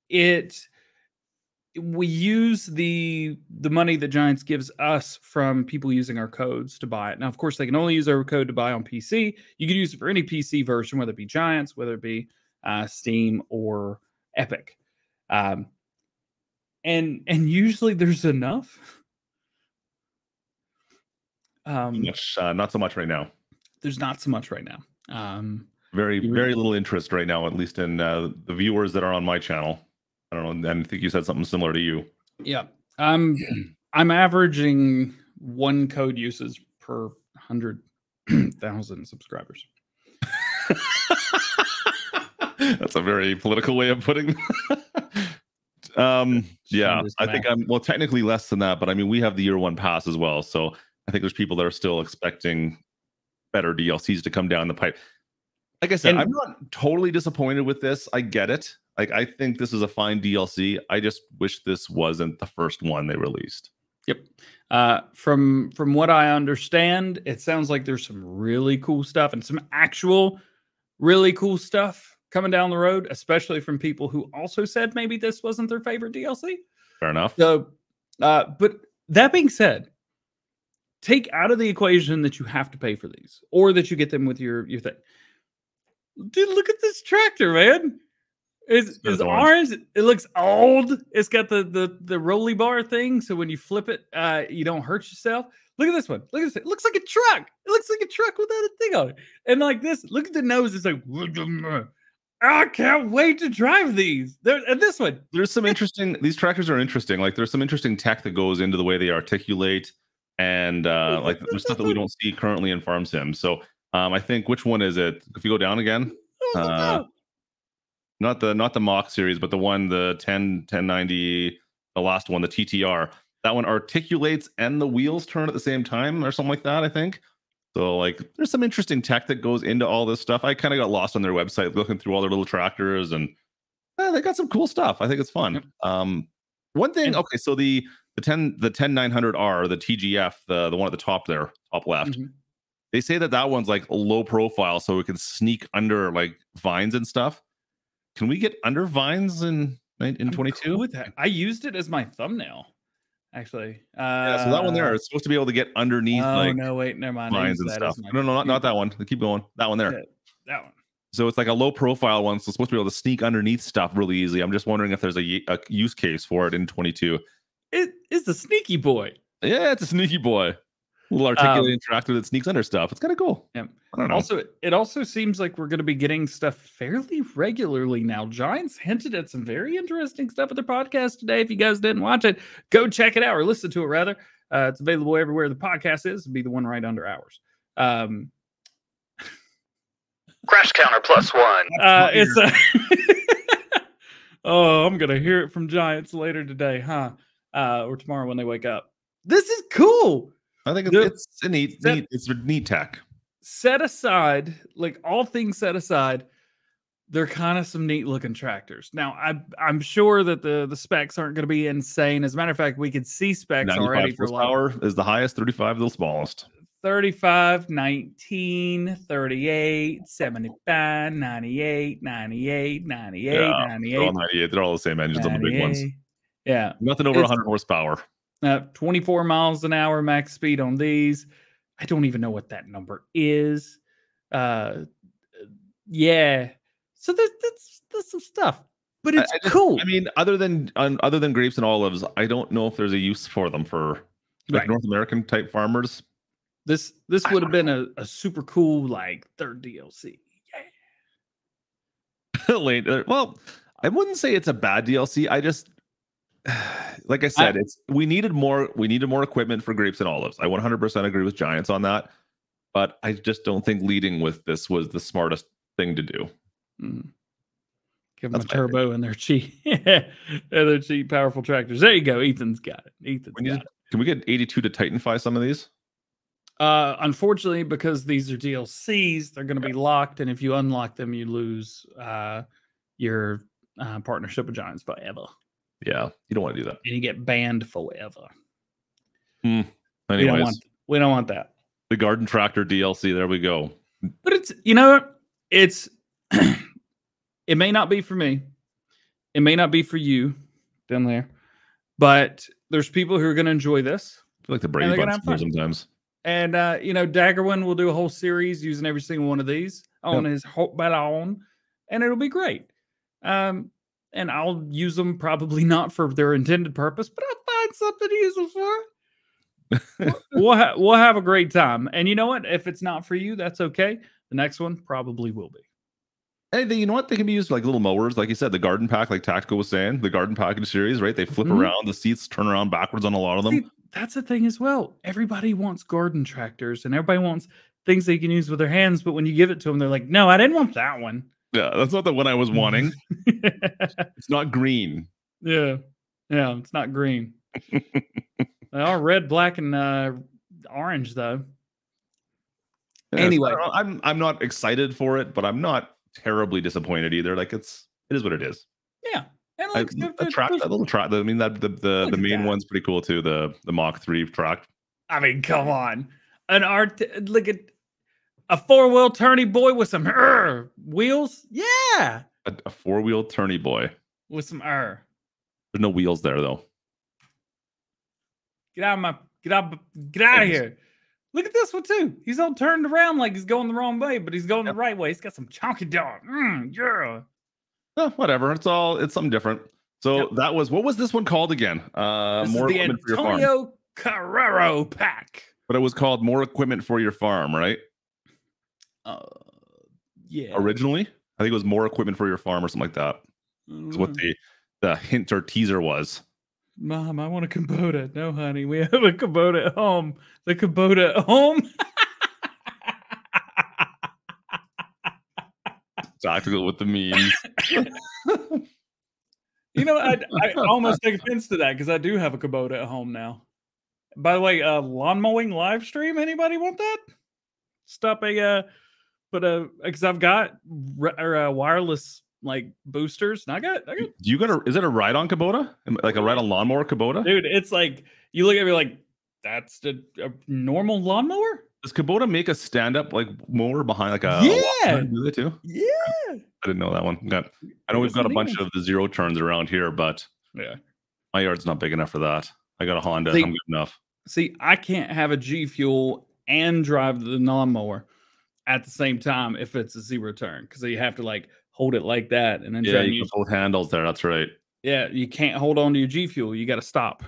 it. We use the money that Giants gives us from people using our codes to buy it. Now, of course, they can only use our code to buy on PC. You can use it for any PC version, whether it be Giants, whether it be Steam or Epic. And usually there's enough. Not so much right now. There's not so much right now. Very little interest right now, at least in the viewers that are on my channel. I don't know. I think you said something similar to you. Yeah. I'm averaging one code usage per 100,000 subscribers. That's a very political way of putting yeah, I think I'm technically less than that, but I mean, we have the year one pass as well. So I think there's people that are still expecting better DLCs to come down the pipe. Like I said, I'm not totally disappointed with this. I get it. Like, I think this is a fine DLC. I just wish this wasn't the first one they released. Yep. From what I understand, it sounds like there's some really cool stuff and some actual really cool stuff coming down the road, especially from people who also said maybe this wasn't their favorite DLC. Fair enough. So, but that being said, take out of the equation that you have to pay for these or that you get them with your thing. Dude, look at this tractor, man. It's orange. It looks old. It's got the rolly bar thing, so when you flip it, you don't hurt yourself. Look at this one. Look at this. It looks like a truck. It looks like a truck without a thing on it. And like this, look at the nose. It's like, I can't wait to drive these. And this one. There's some interesting. These tractors are interesting. Like there's some interesting tech that goes into the way they articulate, and like there's stuff that we don't see currently in Farm Sim. So I think which one is it? If you go down again. Not the Mach series, but the 1090, the last one, the TTR. That one articulates and the wheels turn at the same time or something like that, I think. So like there's some interesting tech that goes into all this stuff. I kind of got lost on their website looking through all their little tractors, and they got some cool stuff. I think it's fun. One thing, okay, so the 10900R, the TGF, the one at the top there, top left. They say that one's like low profile, so it can sneak under like vines and stuff. Can we get under vines in 22? Cool with that. I used it as my thumbnail, actually. Yeah, so that one there, it's supposed to be able to get underneath. Oh no, wait, never mind. Vines and stuff. No, not that one. Keep going. That one there. Yeah, that one. So it's like a low profile one, so it's supposed to be able to sneak underneath stuff really easy. I'm just wondering if there's a use case for it in 22. It is the sneaky boy. Yeah, it's a sneaky boy. Little articulating tractor that sneaks under stuff. It's kind of cool. Yeah. I don't know. Also, it also seems like we're going to be getting stuff fairly regularly now. Giants hinted at some very interesting stuff at their podcast today. If you guys didn't watch it, go check it out or listen to it rather. It's available everywhere the podcast is. It'll be the one right under ours. Crash counter +1. It's oh, I'm gonna hear it from Giants later today, huh? Or tomorrow when they wake up. This is cool. I think it's a neat tech. Set aside, like all things set aside, they're kind of some neat looking tractors. Now, I'm sure that the specs aren't going to be insane. As a matter of fact, we could see specs already for power is the highest, 35 the smallest. 35, 19, 38, 75, 98, 98, 98, yeah, 98. They're all 98. They're all the same engines on the big ones. Yeah. Nothing over 100 horsepower. 24 miles an hour max speed on these. I don't even know what that number is. Yeah. So that's some stuff. But it's cool. I mean, other than grapes and olives, I don't know if there's a use for them for like North American type farmers. This would have been a super cool like third DLC. Yeah. Later. Well, I wouldn't say it's a bad DLC. I just like I said, we needed more equipment for grapes and olives. I 100% agree with Giants on that, but I just don't think leading with this was the smartest thing to do. Give them a turbo and their cheap, powerful tractors. There you go. Ethan's got it. Can we get 82 to Titanify some of these? Unfortunately, because these are DLCs, they're going to be locked, and if you unlock them, you lose your partnership with Giants forever. Yeah, you don't want to do that. And you get banned forever. Anyways, we don't want that. The garden tractor DLC. There we go. But it's it may not be for me. It may not be for you down there. But there's people who are going to enjoy this. I feel like the Brady Bunch sometimes. And Daggerwin will do a whole series using every single one of these on his Hot Ballon, and it'll be great. And I'll use them probably not for their intended purpose, but I'll find something to use them for. We'll have a great time. And you know what? If it's not for you, that's okay. The next one probably will be. Hey, you know what? They can be used like little mowers. Like you said, the garden pack, like Tactical was saying, the garden package series, right? They flip around, the seats turn around backwards on a lot of them. See, that's the thing as well. Everybody wants garden tractors and everybody wants things they can use with their hands. But when you give it to them, they're like, no, I didn't want that one. Yeah, that's not the one I was wanting. It's not green. Yeah, it's not green. They are red, black, and orange, though. Yeah, anyway, so I'm not excited for it, but I'm not terribly disappointed either. Like it is what it is. Yeah, And like the track, that little track. I mean, that the main one's pretty cool too. The Mach 3 track. I mean, come on, look at a 4-wheel turny boy with some wheels. Yeah, A 4-wheel turny boy with some There's no wheels there though. Get out of here. Look at this one too. He's all turned around like he's going the wrong way, but he's going the right way. He's got some chonky dog. Yeah. Oh, whatever. It's something different. So that was, what was this one called again? More equipment for your farm. Antonio Carrero pack. But it was called More Equipment for Your Farm, right? Yeah. Originally, I think it was More Equipment for Your Farm or something like that. Is what the hint or teaser was. Mom, I want a Kubota. No, honey, we have a Kubota at home. The Kubota at home. Tactical with the memes. You know, I almost take offense to that because I do have a Kubota at home now. By the way, lawn mowing live stream. Anybody want that? Stop because I've got wireless like boosters, and I got. Is it a ride on Kubota? Like a ride on lawnmower Kubota? Dude, it's like you look at me like that's a normal lawnmower. Does Kubota make a stand-up like mower behind like a do they too? Yeah. I didn't know that one. I know we've got a bunch of the zero turns around here, but my yard's not big enough for that. I got a Honda. I'm good enough. See, I can't have a G Fuel and drive the lawnmower at the same time if it's a zero turn because you have to like hold it like that and then you put both handles there. That's right. Yeah, you can't hold on to your G Fuel. You got to stop,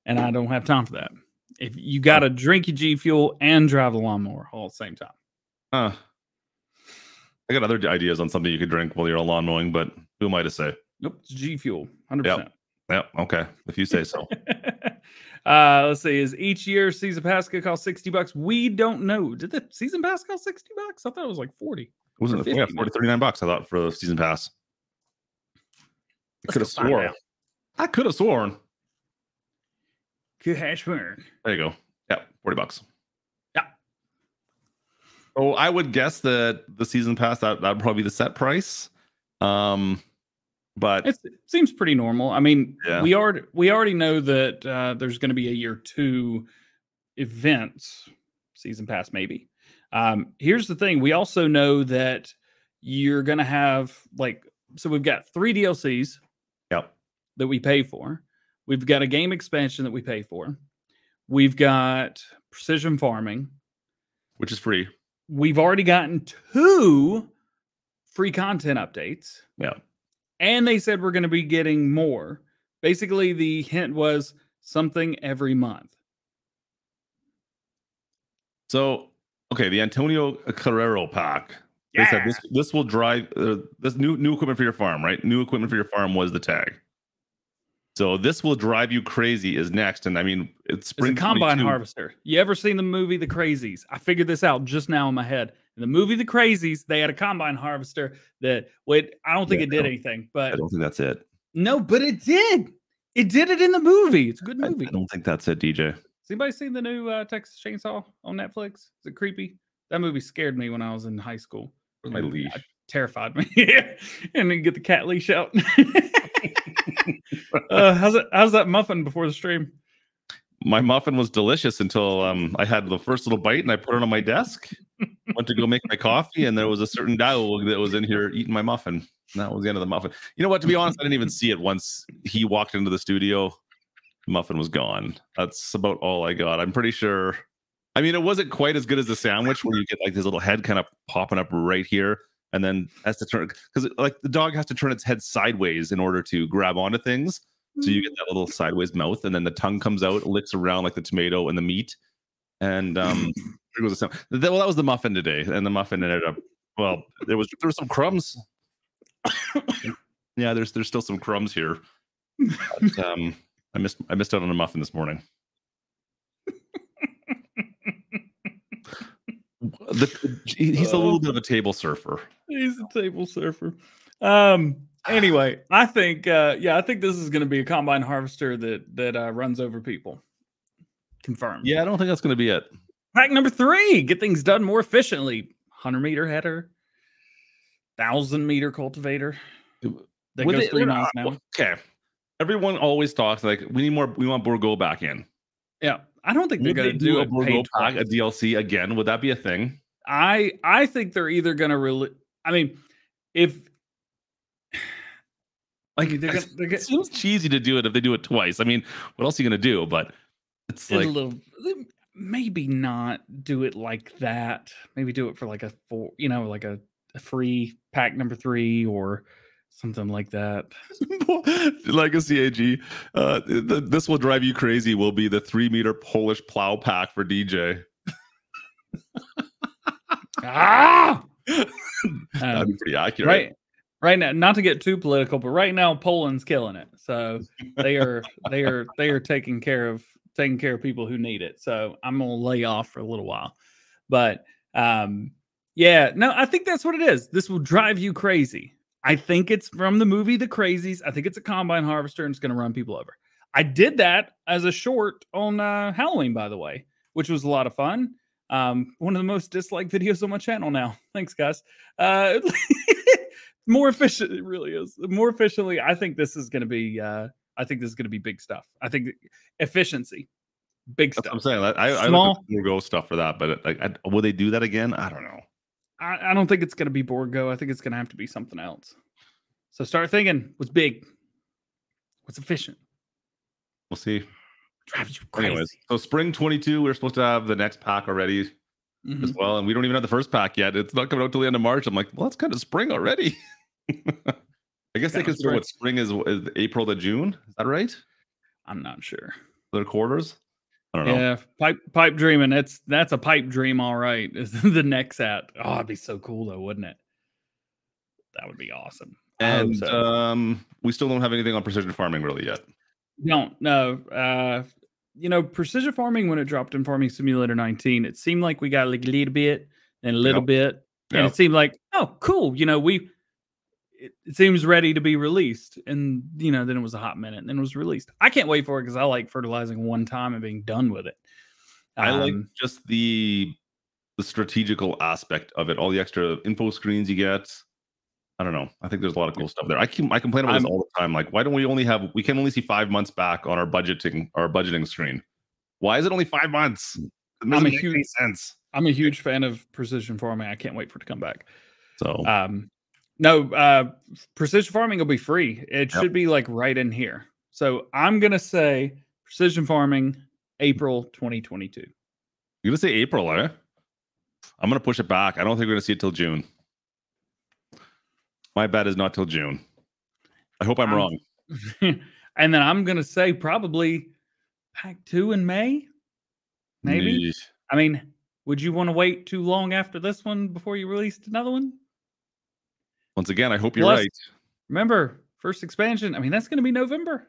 and I don't have time for that. If you got to drink your G Fuel and drive the lawnmower all at the same time. I got other ideas on something you could drink while you're lawn mowing, but who am I to say? Nope, it's G Fuel, 100%. Yep. Okay, if you say so. Let's see. Is each year season pass could cost $60? We don't know. Did the season pass cost $60? I thought it was like 40. Wasn't it? Yeah, 39 bucks. I thought for the season pass. I could have sworn. Cash burn. There you go. Yeah, $40. Yeah. Oh, I would guess that the season pass that'd probably be the set price. But it seems pretty normal. I mean, we already know that there's going to be a year 2 events season pass maybe. Here's the thing: we also know that you're going to have so we've got 3 DLCs. Yep. That we pay for. We've got a game expansion that we pay for. We've got precision farming, which is free. We've already gotten 2 free content updates. Yeah. And they said we're going to be getting more. Basically, the hint was something every month. So, okay, the Antonio Carrero pack. They said this will drive this new equipment for your farm, right? New equipment for your farm was the tag. So this will drive you crazy is next. And I mean, it's spring. It's a combine harvester. You ever seen the movie The Crazies? I figured this out just now in my head. In the movie The Crazies, they had a combine harvester that I don't think it did anything, but I don't think that's it. No, but it did. It did it in the movie. It's a good movie. I don't think that's it, DJ. Has anybody seen the new Texas Chainsaw on Netflix? Is it creepy? That movie scared me when I was in high school. My leash terrified me. And then get the cat leash out. How's that muffin before the stream? My muffin was delicious until I had the first little bite and I put it on my desk. Went to go make my coffee and there was a certain dog that was in here eating my muffin. And that was the end of the muffin. You know what? To be honest, I didn't even see it once he walked into the studio. The muffin was gone. That's about all I got. I'm pretty sure. I mean, it wasn't quite as good as the sandwich where you get like this little head kind of popping up right here. And then has to turn because like the dog has to turn its head sideways in order to grab onto things. So you get that little sideways mouth, and then the tongue comes out, licks around like the tomato and the meat. And it was that was the muffin today, and the muffin ended up. Well, there was some crumbs. Yeah, there's still some crumbs here. But, I missed out on a muffin this morning. He's a little bit of a table surfer. He's a table surfer. Anyway, I think this is going to be a combine harvester that runs over people. Confirmed. Yeah, I don't think that's going to be it. Pack number 3: get things done more efficiently. 100-meter header, 1,000-meter cultivator. that goes 3 miles an hour. Okay. Everyone always talks like we want Bourgo back in. Yeah. I don't think they're going to do a it Bourgo pack, a DLC again. Would that be a thing? I think they're either going to I mean, if like it seems cheesy to do it if they do it twice. I mean, what else are you going to do? But it's like maybe not do it like that. Maybe do it for like like a free pack number 3 or something like that. Legacy AG. This will drive you crazy. Will be the 3-meter Polish plow pack for DJ. That'd be pretty accurate. Right now, not to get too political, but right now Poland's killing it. So they are taking care of people who need it. So I'm gonna lay off for a little while. But yeah, no, I think that's what it is. This will drive you crazy. I think it's from the movie The Crazies. I think it's a combine harvester and it's going to run people over. I did that as a short on Halloween, by the way, which was a lot of fun. One of the most disliked videos on my channel now. Thanks, guys. More efficient, it really is. More efficiently, I think this is going to be. I think this is going to be big stuff. I think efficiency, big stuff. I'm saying that I look at Bourgo stuff for that, but will they do that again? I don't know. I don't think it's going to be Bourgo. I think it's going to have to be something else. So start thinking what's big, what's efficient. We'll see. Drives you crazy. Anyways, so spring 22, we're supposed to have the next pack already as well, and we don't even have the first pack yet. It's not coming out till the end of March. I'm like, well, that's kind of spring already. I guess they consider what spring is April to June. Is that right? I'm not sure. Their quarters. I don't know. Yeah, pipe dreaming. That's a pipe dream, all right. Is the next at? Oh, it'd be so cool though, wouldn't it? That would be awesome. And we still don't have anything on precision farming really yet. No. Precision farming when it dropped in Farming Simulator 19, it seemed like we got like a little bit and a little bit, and it seemed like, oh, cool. It seems ready to be released, and then it was a hot minute, and then it was released. I can't wait for it because I like fertilizing one time and being done with it. I like just the strategical aspect of it, all the extra info screens you get. I don't know. I think there's a lot of cool stuff there. I complain about this all the time. Like, why don't we can only see 5 months back on our budgeting screen? Why is it only 5 months? It doesn't make any sense. I'm a huge fan of precision farming. I can't wait for it to come back. So no, precision farming will be free. It should be like right in here. So I'm gonna say precision farming April 2022. You're gonna say April, eh? I'm gonna push it back. I don't think we're gonna see it till June. My bet is not till June. I hope I'm wrong. And then I'm going to say probably pack 2 in May. Maybe. Yeesh. I mean, would you want to wait too long after this one before you released another one? Once again, I hope you're right. Remember, first expansion. I mean, that's going to be November.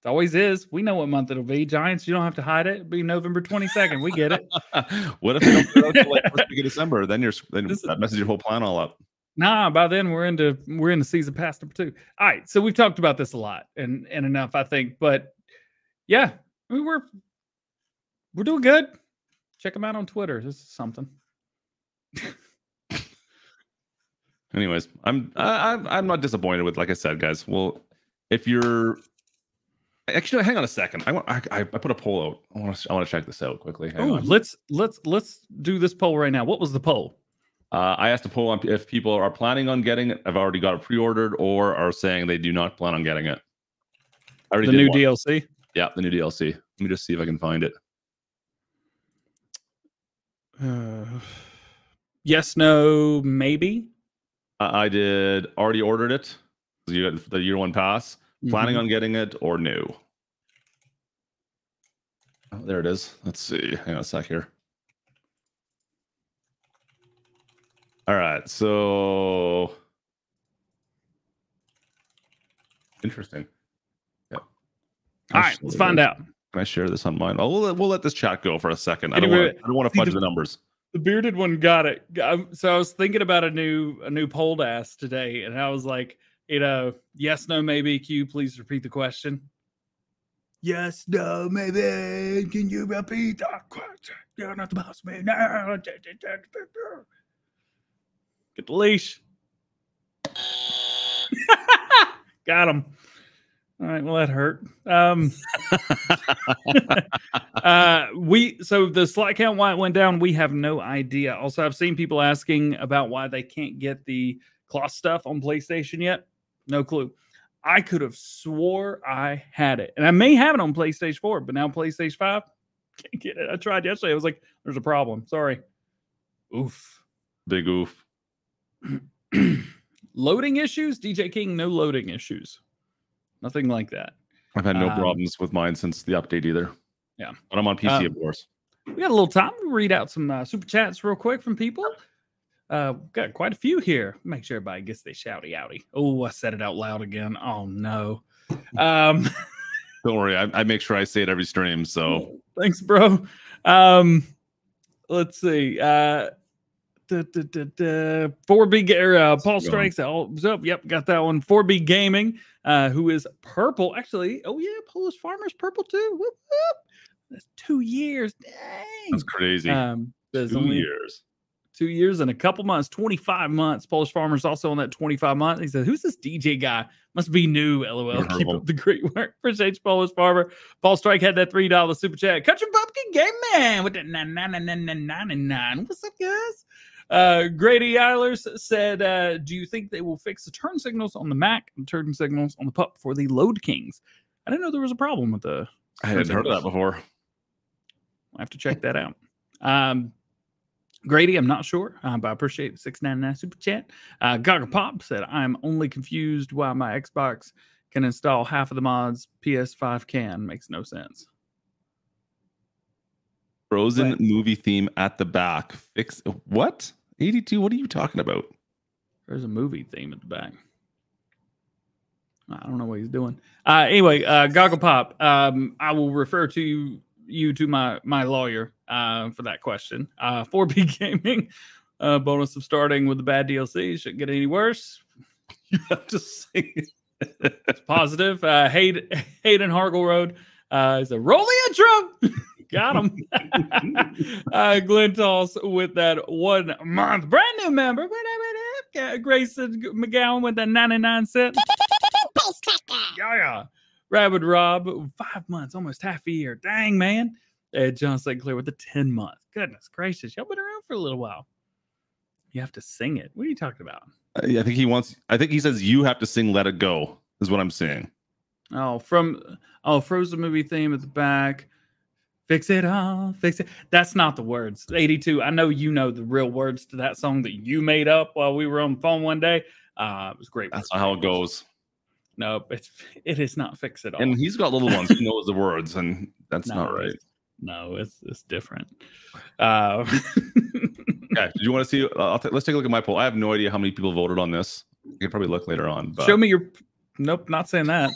It always is. We know what month it'll be. Giants, you don't have to hide it. It'll be November 22nd. We get it. What if they don't put it out till like first week of December? Then that messes your whole plan all up. Nah, by then we're into season pass number 2. All right, so we've talked about this a lot and enough, I think. But yeah, I mean, we're doing good. Check them out on Twitter. This is something. Anyways, I'm not disappointed with, like I said, guys. Well, if you're actually, hang on a second. I put a poll out. I want to check this out quickly. Oh, let's do this poll right now. What was the poll? I asked a poll on if people are planning on getting it, have already got it pre-ordered, or are saying they do not plan on getting it. I already did new one. DLC? Yeah, the new DLC. Let me just see if I can find it. Yes, no, maybe. I did already ordered it. You got the year 1 pass. Planning on getting it or no? Oh, there it is. Let's see. Hang on a sec here. All right, so interesting. Yep. All right, let's find out. Can I share this on mine? We'll let this chat go for a second. I don't want to fudge the numbers. The bearded one got it. So I was thinking about a new poll to ask today, and I was like, yes, no, maybe. Q, please repeat the question. Yes, no, maybe. Can you repeat that question? You're not the boss man. No. Get the leash. Got him. All right, well that hurt. So the slot count, why it went down, we have no idea. Also, I've seen people asking about why they can't get the cloth stuff on PlayStation yet. No clue. I could have swore I had it, and I may have it on PlayStation 4, but now PlayStation 5 can't get it. I tried yesterday. I was like, "There's a problem." Sorry. Oof. Big oof. Loading issues, DJ King. No loading issues. Nothing like that. I've had no problems with mine since the update either. Yeah. But I'm on PC, of course. We got a little time to read out some super chats real quick from people. Got quite a few here. Make sure everybody gets their shouty outy. Oh, I said it out loud again. Oh, no. Don't worry. I make sure I say it every stream. So thanks, bro. Let's see. 4B Paul Strikes. Yep, got that one. 4B Gaming, who is purple. Actually, oh yeah, Polish Farmers purple too. Whoop, whoop. That's 2 years. Dang. That's crazy. 2 years. 2 years and a couple months, 25 months. Polish Farmers also on that 25 months. He said, "Who's this DJ guy? Must be new." LOL. Keep up the great work. Appreciate you, Polish Farmer. Paul Strike had that $3 super chat. Country Pumpkin Game Man with that 99. What's up, guys? Grady Eilers said, "Do you think they will fix the turn signals on the Mac and turn signals on the pup for the Load Kings?" I didn't know there was a problem with the. I hadn't heard of that before. I have to check that out. Grady, I'm not sure, but I appreciate the $6.99 super chat. Gaga Pop said, "I'm only confused why my Xbox can install half of the mods PS5 can. Makes no sense." Frozen movie theme at the back. Fix what? 82? What are you talking about? There's a movie theme at the back. I don't know what he's doing. Anyway, Goggle Pop, I will refer to you to my lawyer for that question. 4B Gaming, bonus of starting with the bad DLC. Shouldn't get any worse. You have to say it's positive. Hayden Hargle Road is a roll the intro. Got him. Glenn Toss with that 1 month. Brand new member. Grayson McGowan with that 99 cent. Yeah. Rabbit Rob, 5 months, almost half a year. Dang, man. John St. Clair with the 10 month. Goodness gracious. Y'all been around for a little while. You have to sing it. What are you talking about? I think he says you have to sing Let It Go, is what I'm saying. Frozen movie theme at the back. Fix it all, fix it. That's not the words. 82. I know you know the real words to that song that you made up while we were on the phone one day. It was great. That's not how it goes. No, it is not fix it all. And he's got little ones. He knows the words, and that's not right. No, it's different. Okay, did you want to see? Let's take a look at my poll. I have no idea how many people voted on this. You can probably look later on. But... Show me your. Nope, not saying that.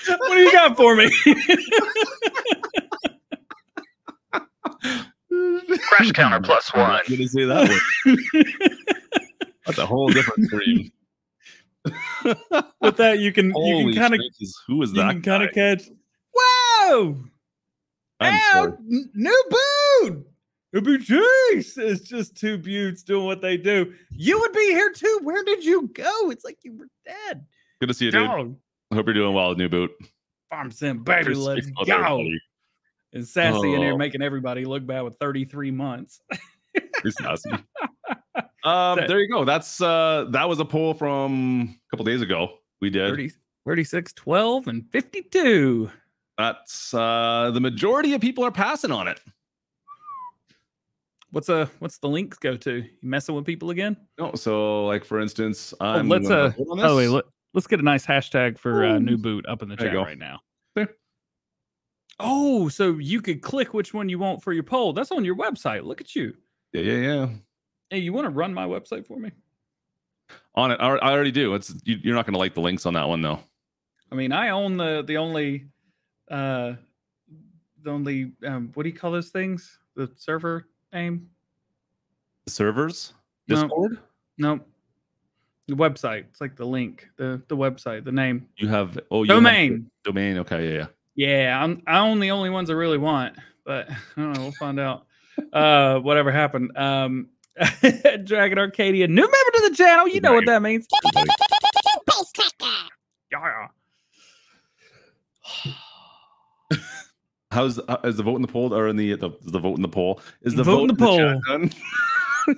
What do you got for me? Crash counter +1. I'm gonna say that one. That's a whole different stream. With that, you can kind of who is that? You can kind of catch. Whoa! New boot. It's just two buttes doing what they do. You would be here too. Where did you go? It's like you were dead. Good to see you, dude. I hope you're doing well, new boot. Farm Sim, baby, let's go. And Sassy in here making everybody look bad with 33 months. He's sassy. There you go. That was a poll from a couple days ago. We did 36, 12, and 52. That's the majority of people are passing on it. What's the links go to? You messing with people again? No. So, like for instance, let's get a nice hashtag for new boot up in the chat right now. There. Oh, so you could click which one you want for your poll. That's on your website. Look at you. Yeah. Hey, you want to run my website for me? On it, I already do. You're not going to like the links on that one though. I mean, I own the only what do you call those things? The server name? The servers? Discord? No. The website. It's like the link. The website. The name. You have domain. Domain. Okay. Yeah. Yeah. I own the only ones I really want, but I don't know. We'll find out. Whatever happened. Dragon Arcadia, new member to the channel. You know what that means. Pace tracker. Yeah. Is the vote in the poll or in the vote in the poll? Is the vote in the poll done?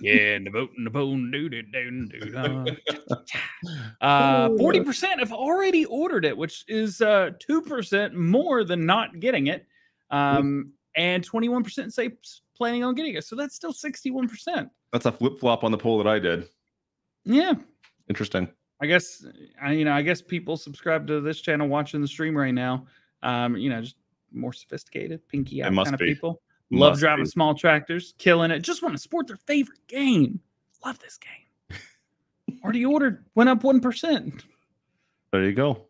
Yeah, the vote in the poll. 40% have already ordered it, which is 2% more than not getting it. And 21% say planning on getting it. So that's still 61%. That's a flip flop on the poll that I did. Yeah, interesting. I guess I guess people subscribe to this channel watching the stream right now. Just more sophisticated, pinky out kind of people. Love driving small tractors, killing it. Just want to support their favorite game. Love this game. Already ordered, went up 1%. There you go.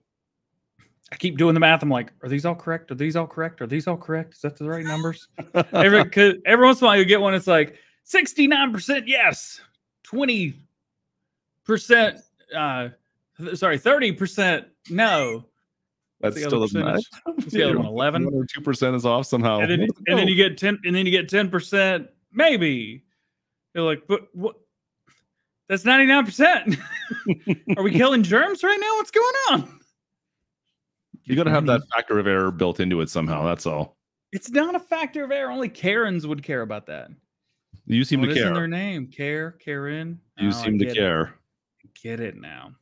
I keep doing the math. I'm like, are these all correct? Are these all correct? Are these all correct? Is that the right numbers? every once in a while you get one. It's like 69% yes, 20%. 30% no. That's still doesn't matter. The other one 11 or 2% is off somehow. And then you get 10, and then you get 10%. Maybe you're like, but what? That's 99%. Are we killing germs right now? What's going on? You got to have that factor of error built into it somehow. That's all. It's not a factor of error. Only Karens would care about that. You seem to care. What is in their name? Karen. You seem to care. Get it now.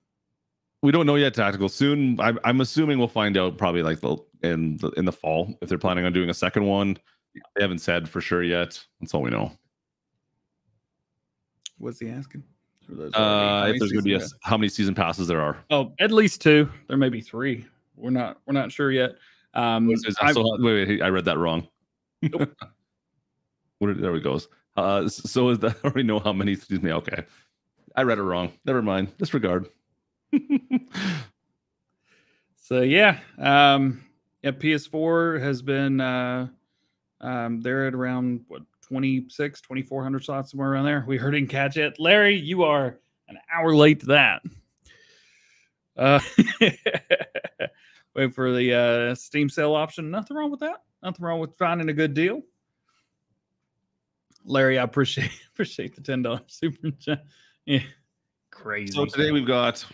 We don't know yet, Tactical. Soon, I'm assuming we'll find out probably like in the fall if they're planning on doing a second one. They haven't said for sure yet. That's all we know. What's he asking? If there's going to be how many season passes there are? Oh, at least 2. There may be 3. We're not sure yet. Wait, I read that wrong. Nope. There we go. So is that I already know how many? Excuse me. Okay, I read it wrong. Never mind. Disregard. So yeah, PS4 has been they're at around 2,400 slots, somewhere around there. We didn't catch it. Larry, you are an hour late to that. Wait for the Steam sale option. Nothing wrong with that. Nothing wrong with finding a good deal. Larry, I appreciate the $10 super chat. Yeah, crazy. So today we've got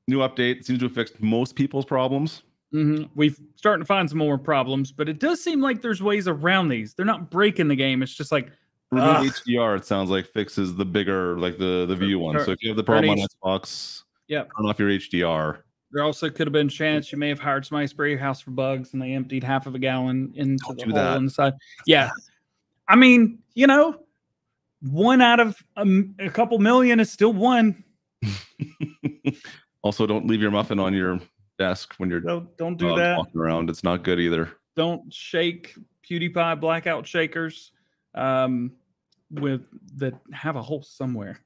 new update. Seems to have fixed most people's problems. We've starting to find some more problems, but it does seem like there's ways around these. They're not breaking the game. It's just like remove HDR. It sounds like fixes the bigger, like the view one. So if you have the problem on Xbox, turn off your HDR. There also could have been a chance you may have hired somebody to spray your house for bugs, and they emptied half of a gallon into the hole on the side. Yeah, I mean, 1 out of a couple million is still 1. Also, don't leave your muffin on your desk when you're don't do that. Walking around. It's not good either. Don't shake PewDiePie blackout shakers with that have a hole somewhere.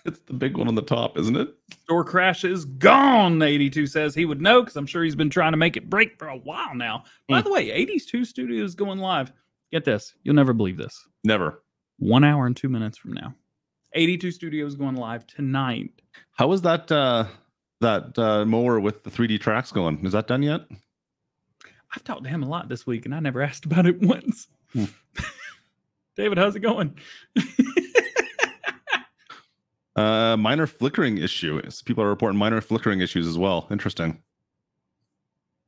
It's the big one on the top, isn't it? Store crashes gone. 82 says he would know because I'm sure he's been trying to make it break for a while now. By the way, 82 Studios going live. Get this. You'll never believe this. Never. 1 hour and 2 minutes from now. 82 Studios going live tonight. How is that mower with the 3D tracks going? Is that done yet? I've talked to him a lot this week, and I never asked about it once. David, how's it going? Minor flickering issues. People are reporting minor flickering issues as well. Interesting.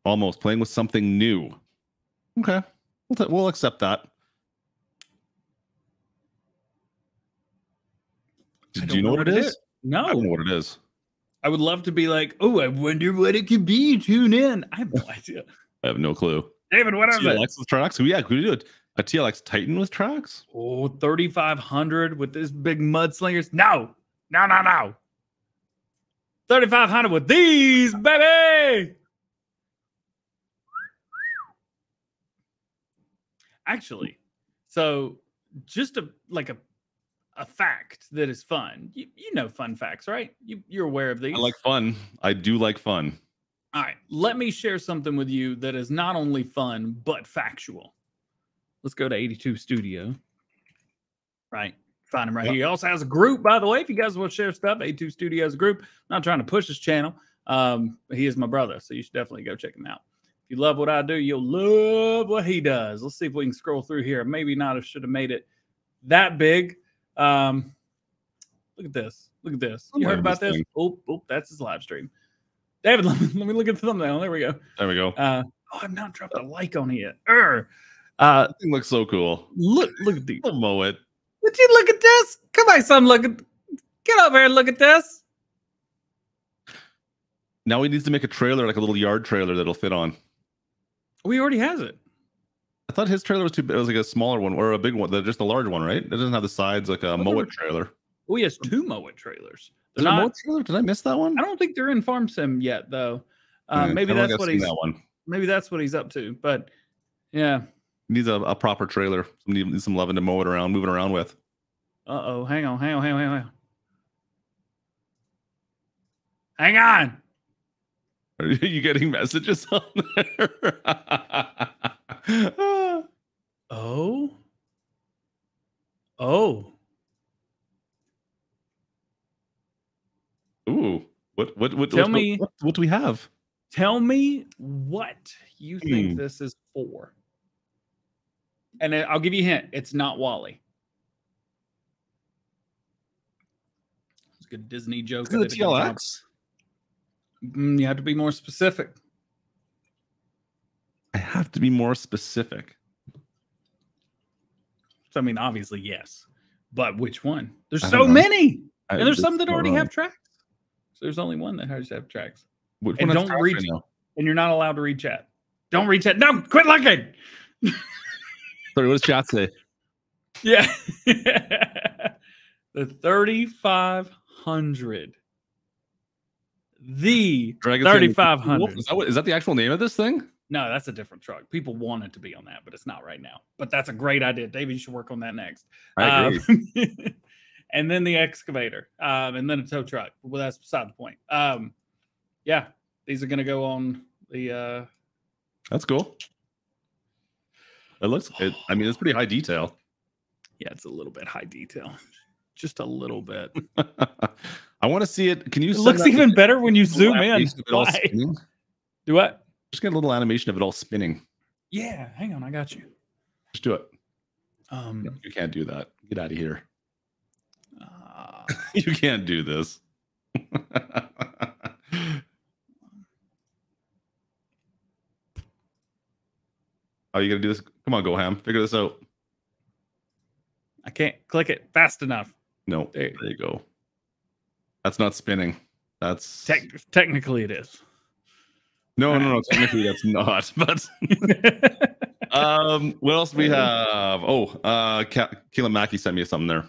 Almost playing with something new. Okay, we'll accept that. Do you know what it is? No. I don't know what it is. I would love to be like, oh, I wonder what it could be. Tune in. I have no idea. I have no clue. David, what is it? TLX with tracks? Yeah, could you do it? A TLX Titan with tracks? Oh, 3,500 with this big mudslingers? No. 3,500 with these, baby. Actually, so just a fact that is fun. You know fun facts, right? You're aware of these. I like fun. I do like fun. All right. Let me share something with you that is not only fun, but factual. Let's go to 82 Studio. Right. Find him right here. He also has a group, by the way, if you guys want to share stuff. 82 Studio has a group. I'm not trying to push his channel. He is my brother, so you should definitely go check him out. If you love what I do, you'll love what he does. Let's see if we can scroll through here. Maybe not. I should have made it that big. Look at this. Look at this. You heard about this? Oh, that's his live stream. David, let me look at the thumbnail. There we go. There we go. I've not dropped a like on it yet. That thing looks so cool. Look at these. I'll mow it. Would you look at this? Come on, son. Get over here and look at this. Now he needs to make a trailer, like a little yard trailer that'll fit on. He already has it. I thought his trailer was too big. It was like a smaller one or a big one. Just a large one, right? It doesn't have the sides like a Mowit trailer. Oh, he has 2 Mowit trailers. Is it a Mowit trailer? Did I miss that one? I don't think they're in Farm Sim yet, though. Maybe that's what Maybe that's what he's up to. But yeah, he needs a proper trailer. Needs some loving to mow it around, moving around with. Hang on. Hang on. Are you getting messages on there? Oh. Ooh. What do we have? Tell me what you think this is for. And I'll give you a hint. It's not Wally. It's a good Disney joke. Is it the TLX? You have to be more specific. I have to be more specific. So, I mean, obviously, yes. But which one? There's so many. And there's some that already have tracks. So there's only one that has to have tracks. And don't read. And you're not allowed to read chat. Don't read chat. No, quit looking. Sorry, what does chat say? Yeah. The 3500. The 3500. Is that the actual name of this thing? No, that's a different truck. People want it to be on that, but it's not right now. But that's a great idea. David, you should work on that next. I agree. And then the excavator, and then a tow truck. Well, that's beside the point. Yeah, these are going to go on the... That's cool. It looks... I mean, it's pretty high detail. Yeah, it's a little bit high detail. Just a little bit. I want to see it. Can you? It looks even better when you zoom in. Do what? Just get a little animation of it all spinning. Yeah, hang on, I got you. Just do it. No, you can't do that. Get out of here. You can't do this. Are you gonna do this? Come on, Go Ham. Figure this out. I can't click it fast enough. No, there you go. That's not spinning. That's technically it is. No. Technically that's not. But what else do we have? Keelan Mackey sent me something there.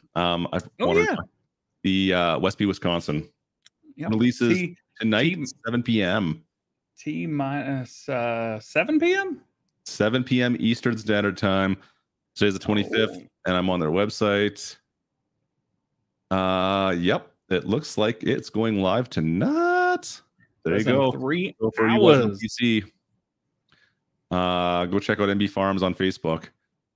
The Westby, Wisconsin releases tonight, 7 p.m. T-minus 7 p.m. 7 p.m. Eastern Standard Time. Today's the 25th, and I'm on their website. Yep, it looks like it's going live tonight. There you go. 3 for hours. PC. Go check out MB Farms on Facebook,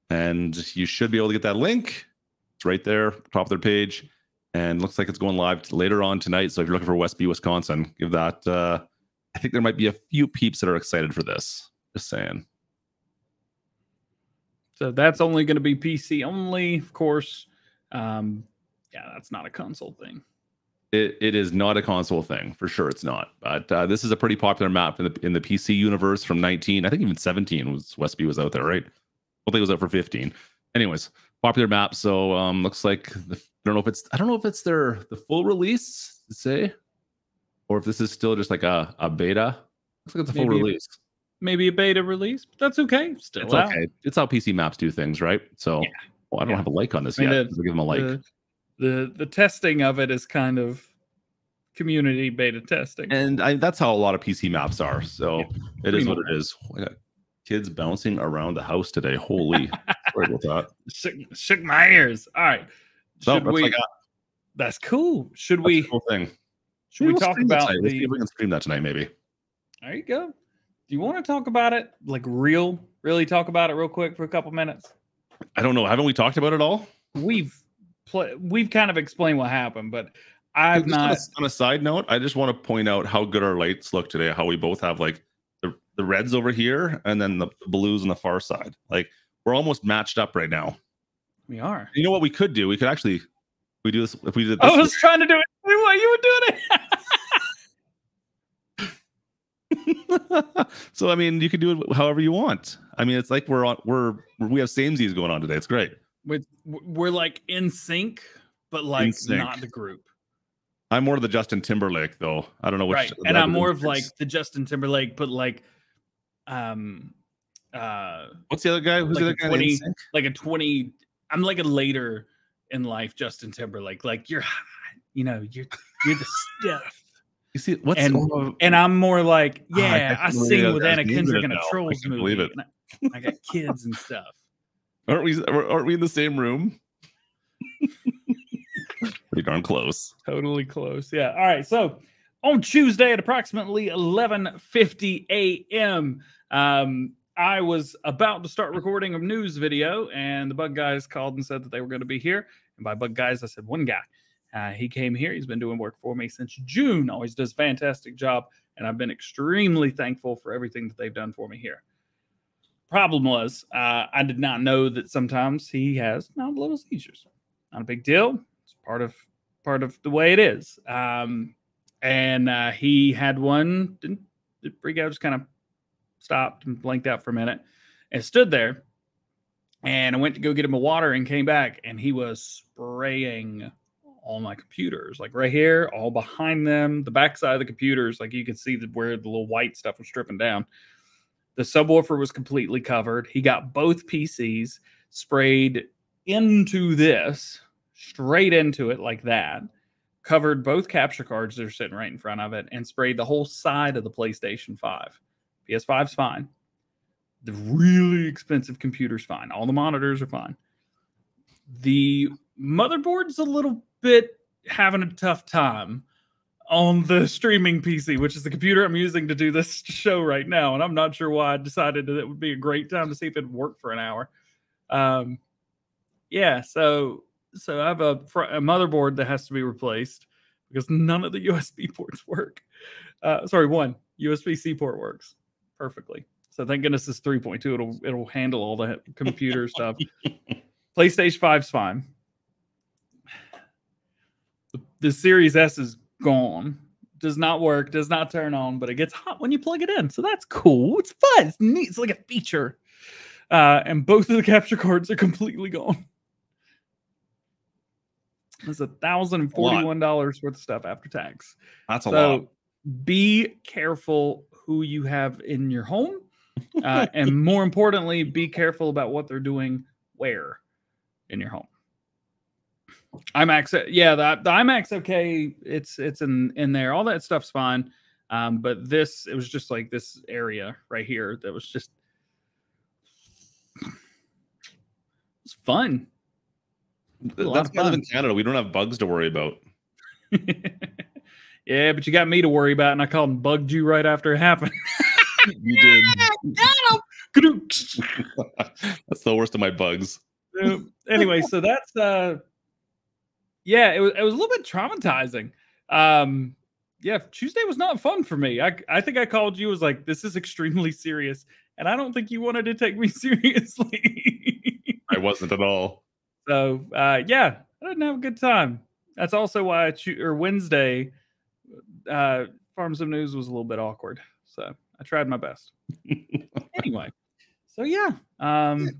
and you should be able to get that link. It's right there, top of their page, and looks like it's going live later on tonight. So if you're looking for Westby, Wisconsin, give that. I think there might be a few peeps that are excited for this. Just saying. So that's only going to be PC only, of course. Yeah, that's not a console thing. It is not a console thing, for sure. It's not. But this is a pretty popular map in the PC universe from 19. I think even 17 was Westby was out there, right? I think it was out for 15. Anyways, popular map. So looks like I don't know if it's the full release to say, or if this is still just like a beta. Looks like it's a full release. Maybe a beta release, but that's okay. Still it's out. Okay. It's how PC maps do things, right? So I don't have a like on this yet. I'll give them a like. The testing of it is kind of community beta testing, and that's how a lot of PC maps are. So it is what it is. I got kids bouncing around the house today. Holy, sorry about that. Shook my ears. All right, that's cool. Should we? Cool thing. Should we talk about Let's see if we can stream that tonight? Maybe. There you go. Do you want to talk about it? Like really talk about it real quick for a couple minutes? I don't know. Haven't we talked about it all? We've kind of explained what happened, but I've not. On a side note, I just want to point out how good our lights look today. How we both have like the the reds over here, and then the blues on the far side. Like we're almost matched up right now. We are. You know what we could do? We could actually we do this if we did this. I was trying to do it while you were doing it. So I mean, you can do it however you want. I mean, it's like we have samesies going on today. It's great. We're like in sync, but like not the group. I'm more of the Justin Timberlake, though. I don't know which. Right, and I'm more of like the Justin Timberlake, but like, what's the other guy? Who's like the other guy? 20, like a 20. I'm like a later in life Justin Timberlake. Like you're the stuff. You see what's and I'm more like, yeah, I sing with Anna Kendrick in a Trolls movie. And I got kids and stuff. Aren't we in the same room? Pretty darn close. Totally close. Yeah. All right. So on Tuesday at approximately 11:50 a.m., I was about to start recording a news video, and the bug guys called and said that they were going to be here. And by bug guys, I said one guy. He came here. He's been doing work for me since June. Always does a fantastic job, and I've been extremely thankful for everything that they've done for me here. Problem was, I did not know that sometimes he has non-little seizures. Not a big deal. It's part of the way it is. And he had one. Didn't freak out. Just kind of stopped and blanked out for a minute and stood there. And I went to go get him a water and came back, and he was spraying all my computers, like right here, all behind them, the backside of the computers. Like you could see where the little white stuff was stripping down. The subwoofer was completely covered. He got both PCs sprayed into this, straight into it like that, covered both capture cards that are sitting right in front of it, and sprayed the whole side of the PlayStation 5. PS5's fine. The really expensive computer's fine. All the monitors are fine. The motherboard's a little bit having a tough time on the streaming PC, which is the computer I'm using to do this show right now. And I'm not sure why I decided that it would be a great time to see if it'd work for an hour. Yeah, so I have a motherboard that has to be replaced because none of the USB ports work. Sorry, one USB-C port works perfectly. So thank goodness it's 3.2. It'll handle all the computer stuff. PlayStation 5's fine. The Series S is gone. Does not work. Does not turn on, but it gets hot when you plug it in. So that's cool. It's fun. It's neat. It's like a feature. And both of the capture cards are completely gone. That's $1,041 worth of stuff after tax. That's a lot. Be careful who you have in your home. And more importantly, be careful about what they're doing where in your home. iMac's, yeah, the iMac's okay. It's in there. All that stuff's fine. But it was just like this area right here that was just, it's fun. That's kind of in Canada. We don't have bugs to worry about. Yeah, but you got me to worry about, and I called and bugged you right after it happened. You did. That's the worst of my bugs. Anyway, so that's yeah, it was a little bit traumatizing. Yeah, Tuesday was not fun for me. I think I called you, was like, this is extremely serious, and I don't think you wanted to take me seriously. I wasn't at all. So yeah, I didn't have a good time. That's also why Wednesday Farms of News was a little bit awkward. So I tried my best. Anyway, so yeah,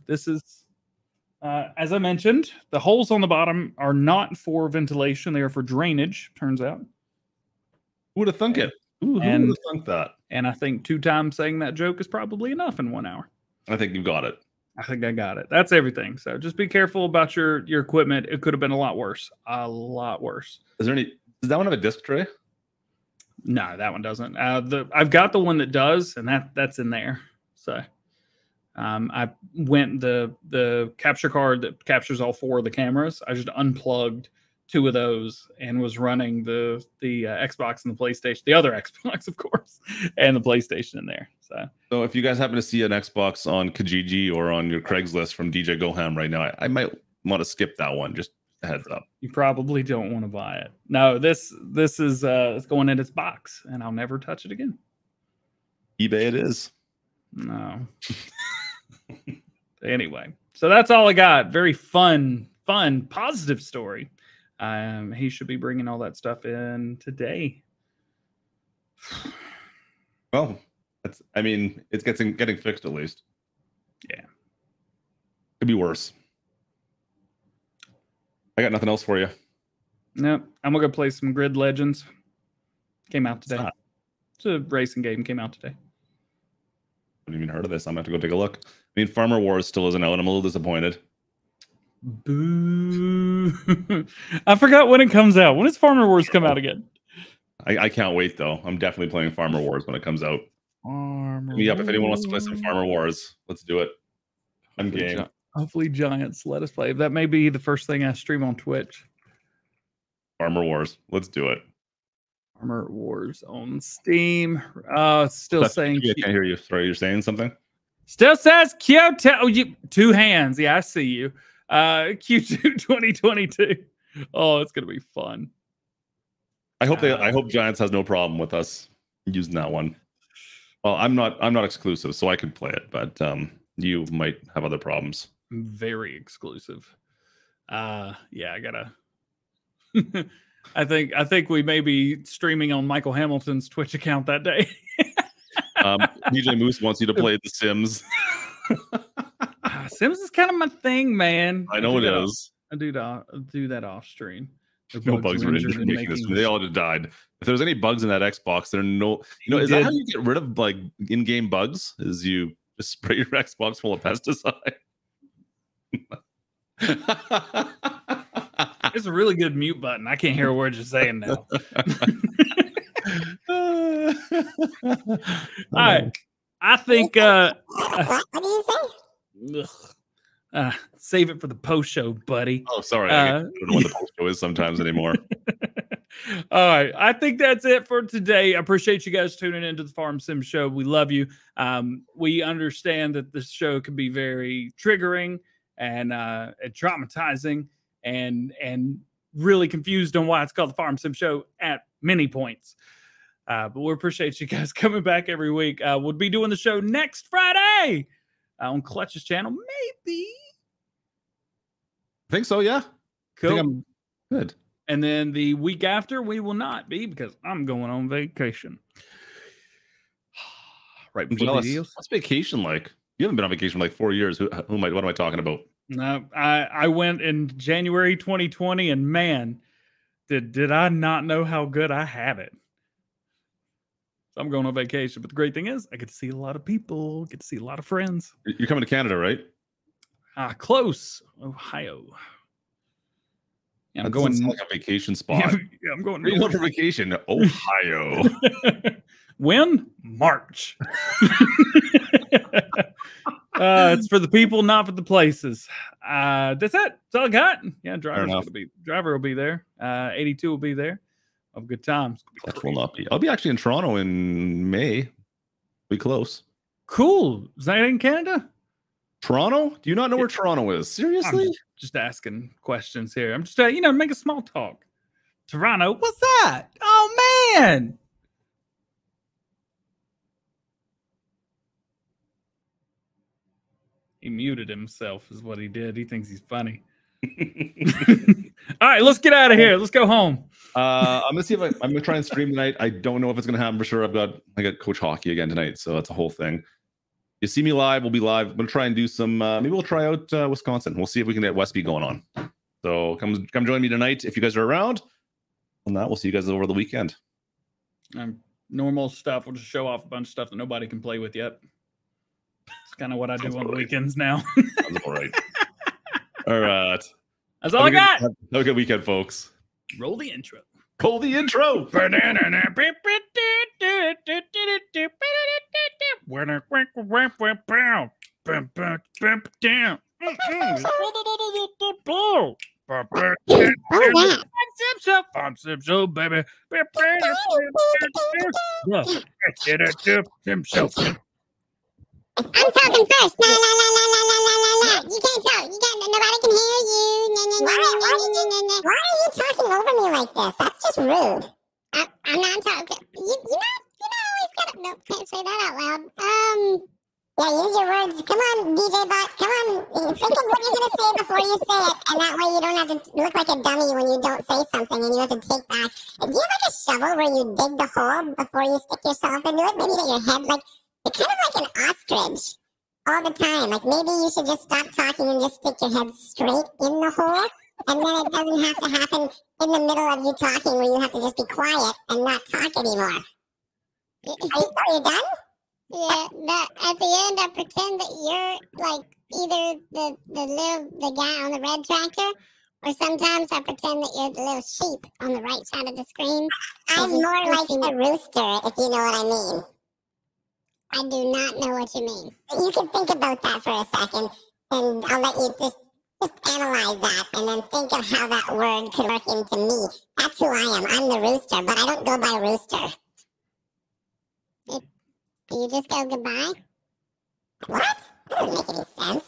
this is as I mentioned, the holes on the bottom are not for ventilation; they are for drainage. Turns out. Who would have thunk it? Who would have thunk that? And I think 2 times saying that joke is probably enough in 1 hour. I think you've got it. I think I got it. That's everything. So just be careful about your equipment. It could have been a lot worse. A lot worse. Does that one have a disc tray? No, that one doesn't. I've got the one that does, and that's in there. So I went the capture card that captures all 4 of the cameras. I just unplugged 2 of those and was running the Xbox and the PlayStation, the other Xbox, of course, and the PlayStation in there. So if you guys happen to see an Xbox on Kijiji or on your Craigslist from DJ Goham right now, I might want to skip that one. Just a heads up. You probably don't want to buy it. No, this is it's going in its box, and I'll never touch it again. eBay it is. No. Anyway, so that's all I got. Very fun, positive story. He should be bringing all that stuff in today. Well, it's getting fixed at least. Yeah. Could be worse. I got nothing else for you. Nope. I'm gonna go play some Grid Legends. Came out today. It's a racing game. Came out today. I haven't even heard of this. I'm gonna have to go take a look. I mean, Farmer Wars still isn't out. I'm a little disappointed. Boo! I forgot when it comes out. When does Farmer Wars come out again? I can't wait though. I'm definitely playing Farmer Wars when it comes out. Farmer Hit me up if anyone wants to play some Farmer Wars. Let's do it. I'm game. Hopefully, Giants let us play. That may be the first thing I stream on Twitch. Farmer Wars. Let's do it. Farmer Wars on Steam. Still saying. I can't hear you. Sorry, you're saying something? Still says Kyoto. Oh, you 2 hands. Yeah, I see you. Q2 2022. Oh, it's gonna be fun. I hope Giants has no problem with us using that one. Well, I'm not exclusive, so I could play it, but you might have other problems. Very exclusive. Yeah, I gotta. I think we may be streaming on Michael Hamilton's Twitch account that day. DJ Moose wants you to play The Sims. Sims is kind of my thing, man. I know it is. I do that off stream. No bugs were injured in making this. They all just died. If there's any bugs in that Xbox, there are no. Is that how you get rid of like in-game bugs? Is you just spray your Xbox full of pesticide? It's a really good mute button. I can't hear a word you're saying now. All right. I think What do you say? Save it for the post show, buddy. Oh, sorry. I don't know what the post show is sometimes anymore. All right. I think that's it for today. I appreciate you guys tuning into the Farm Sim Show. We love you. We understand that this show can be very triggering and traumatizing and really confused on why it's called the Farm Sim Show at many points. But we appreciate you guys coming back every week. We'll be doing the show next Friday on Clutch's channel, maybe. I think so, yeah. Cool. I think I'm good. And then the week after, we will not be because I'm going on vacation. Right before the deals. What's vacation like? You haven't been on vacation for like 4 years. What am I talking about? No, I went in January 2020, and man, did I not know how good I had it. So I'm going on vacation. But the great thing is I get to see a lot of people, get to see a lot of friends. You're coming to Canada, right? Close. Ohio. Yeah, I'm going like a vacation spot. Yeah, I'm going. Where are you going for vacation? Ohio. When? March. It's for the people, not for the places. That's it. That's all I got. Yeah, driver will be there. 82 will be there. Of good times. That will not be. I'll be actually in Toronto in May. Be close. Cool. Is that in Canada? Toronto? Do you not know where Toronto is? Seriously? I'm just asking questions here. I'm just, make a small talk. Toronto, what's that? Oh, man. He muted himself is what he did. He thinks he's funny. All right, let's get out of here. Let's go home. I'm gonna see if I'm gonna try and stream tonight. I don't know if it's gonna happen for sure. I got coach hockey again tonight, so that's a whole thing. You see me live, we'll be live. I'm gonna try and do some. Maybe we'll try out Wisconsin. We'll see if we can get Westby going on. So come join me tonight if you guys are around. On that, we'll see you guys over the weekend. Normal stuff. We'll just show off a bunch of stuff that nobody can play with yet. It's kind of what I do on the weekends now. That's all right. All right. That's all I got. Have a good weekend, folks. Roll the intro. Roll the intro. Farm Sim Show, baby. I'm talking first. La la la la la la la la. You can't talk. Nobody can hear you. Why are you talking over me like this? That's just rude. I'm not talking. You know, always gotta. No, can't say that out loud. Yeah, use your words. Come on, DJ Bot. Come on. Think of what you're going to say before you say it. And that way you don't have to look like a dummy when you don't say something and you have to take back. Do you have like a shovel where you dig the hole before you stick yourself into it? Maybe that your head, like, you're kind of like an ostrich all the time. Like, maybe you should just stop talking and just stick your head straight in the hole. And then it doesn't have to happen in the middle of you talking where you have to just be quiet and not talk anymore. Are you done? Yeah, but at the end, I pretend that you're like either the guy on the red tractor, or sometimes I pretend that you're the little sheep on the right side of the screen. I'm more like a rooster, if you know what I mean. I do not know what you mean. You can think about that for a second, and I'll let you just analyze that, and then think of how that word could work into me. That's who I am. I'm the rooster, but I don't go by rooster. Do you just go goodbye? What? That doesn't make any sense.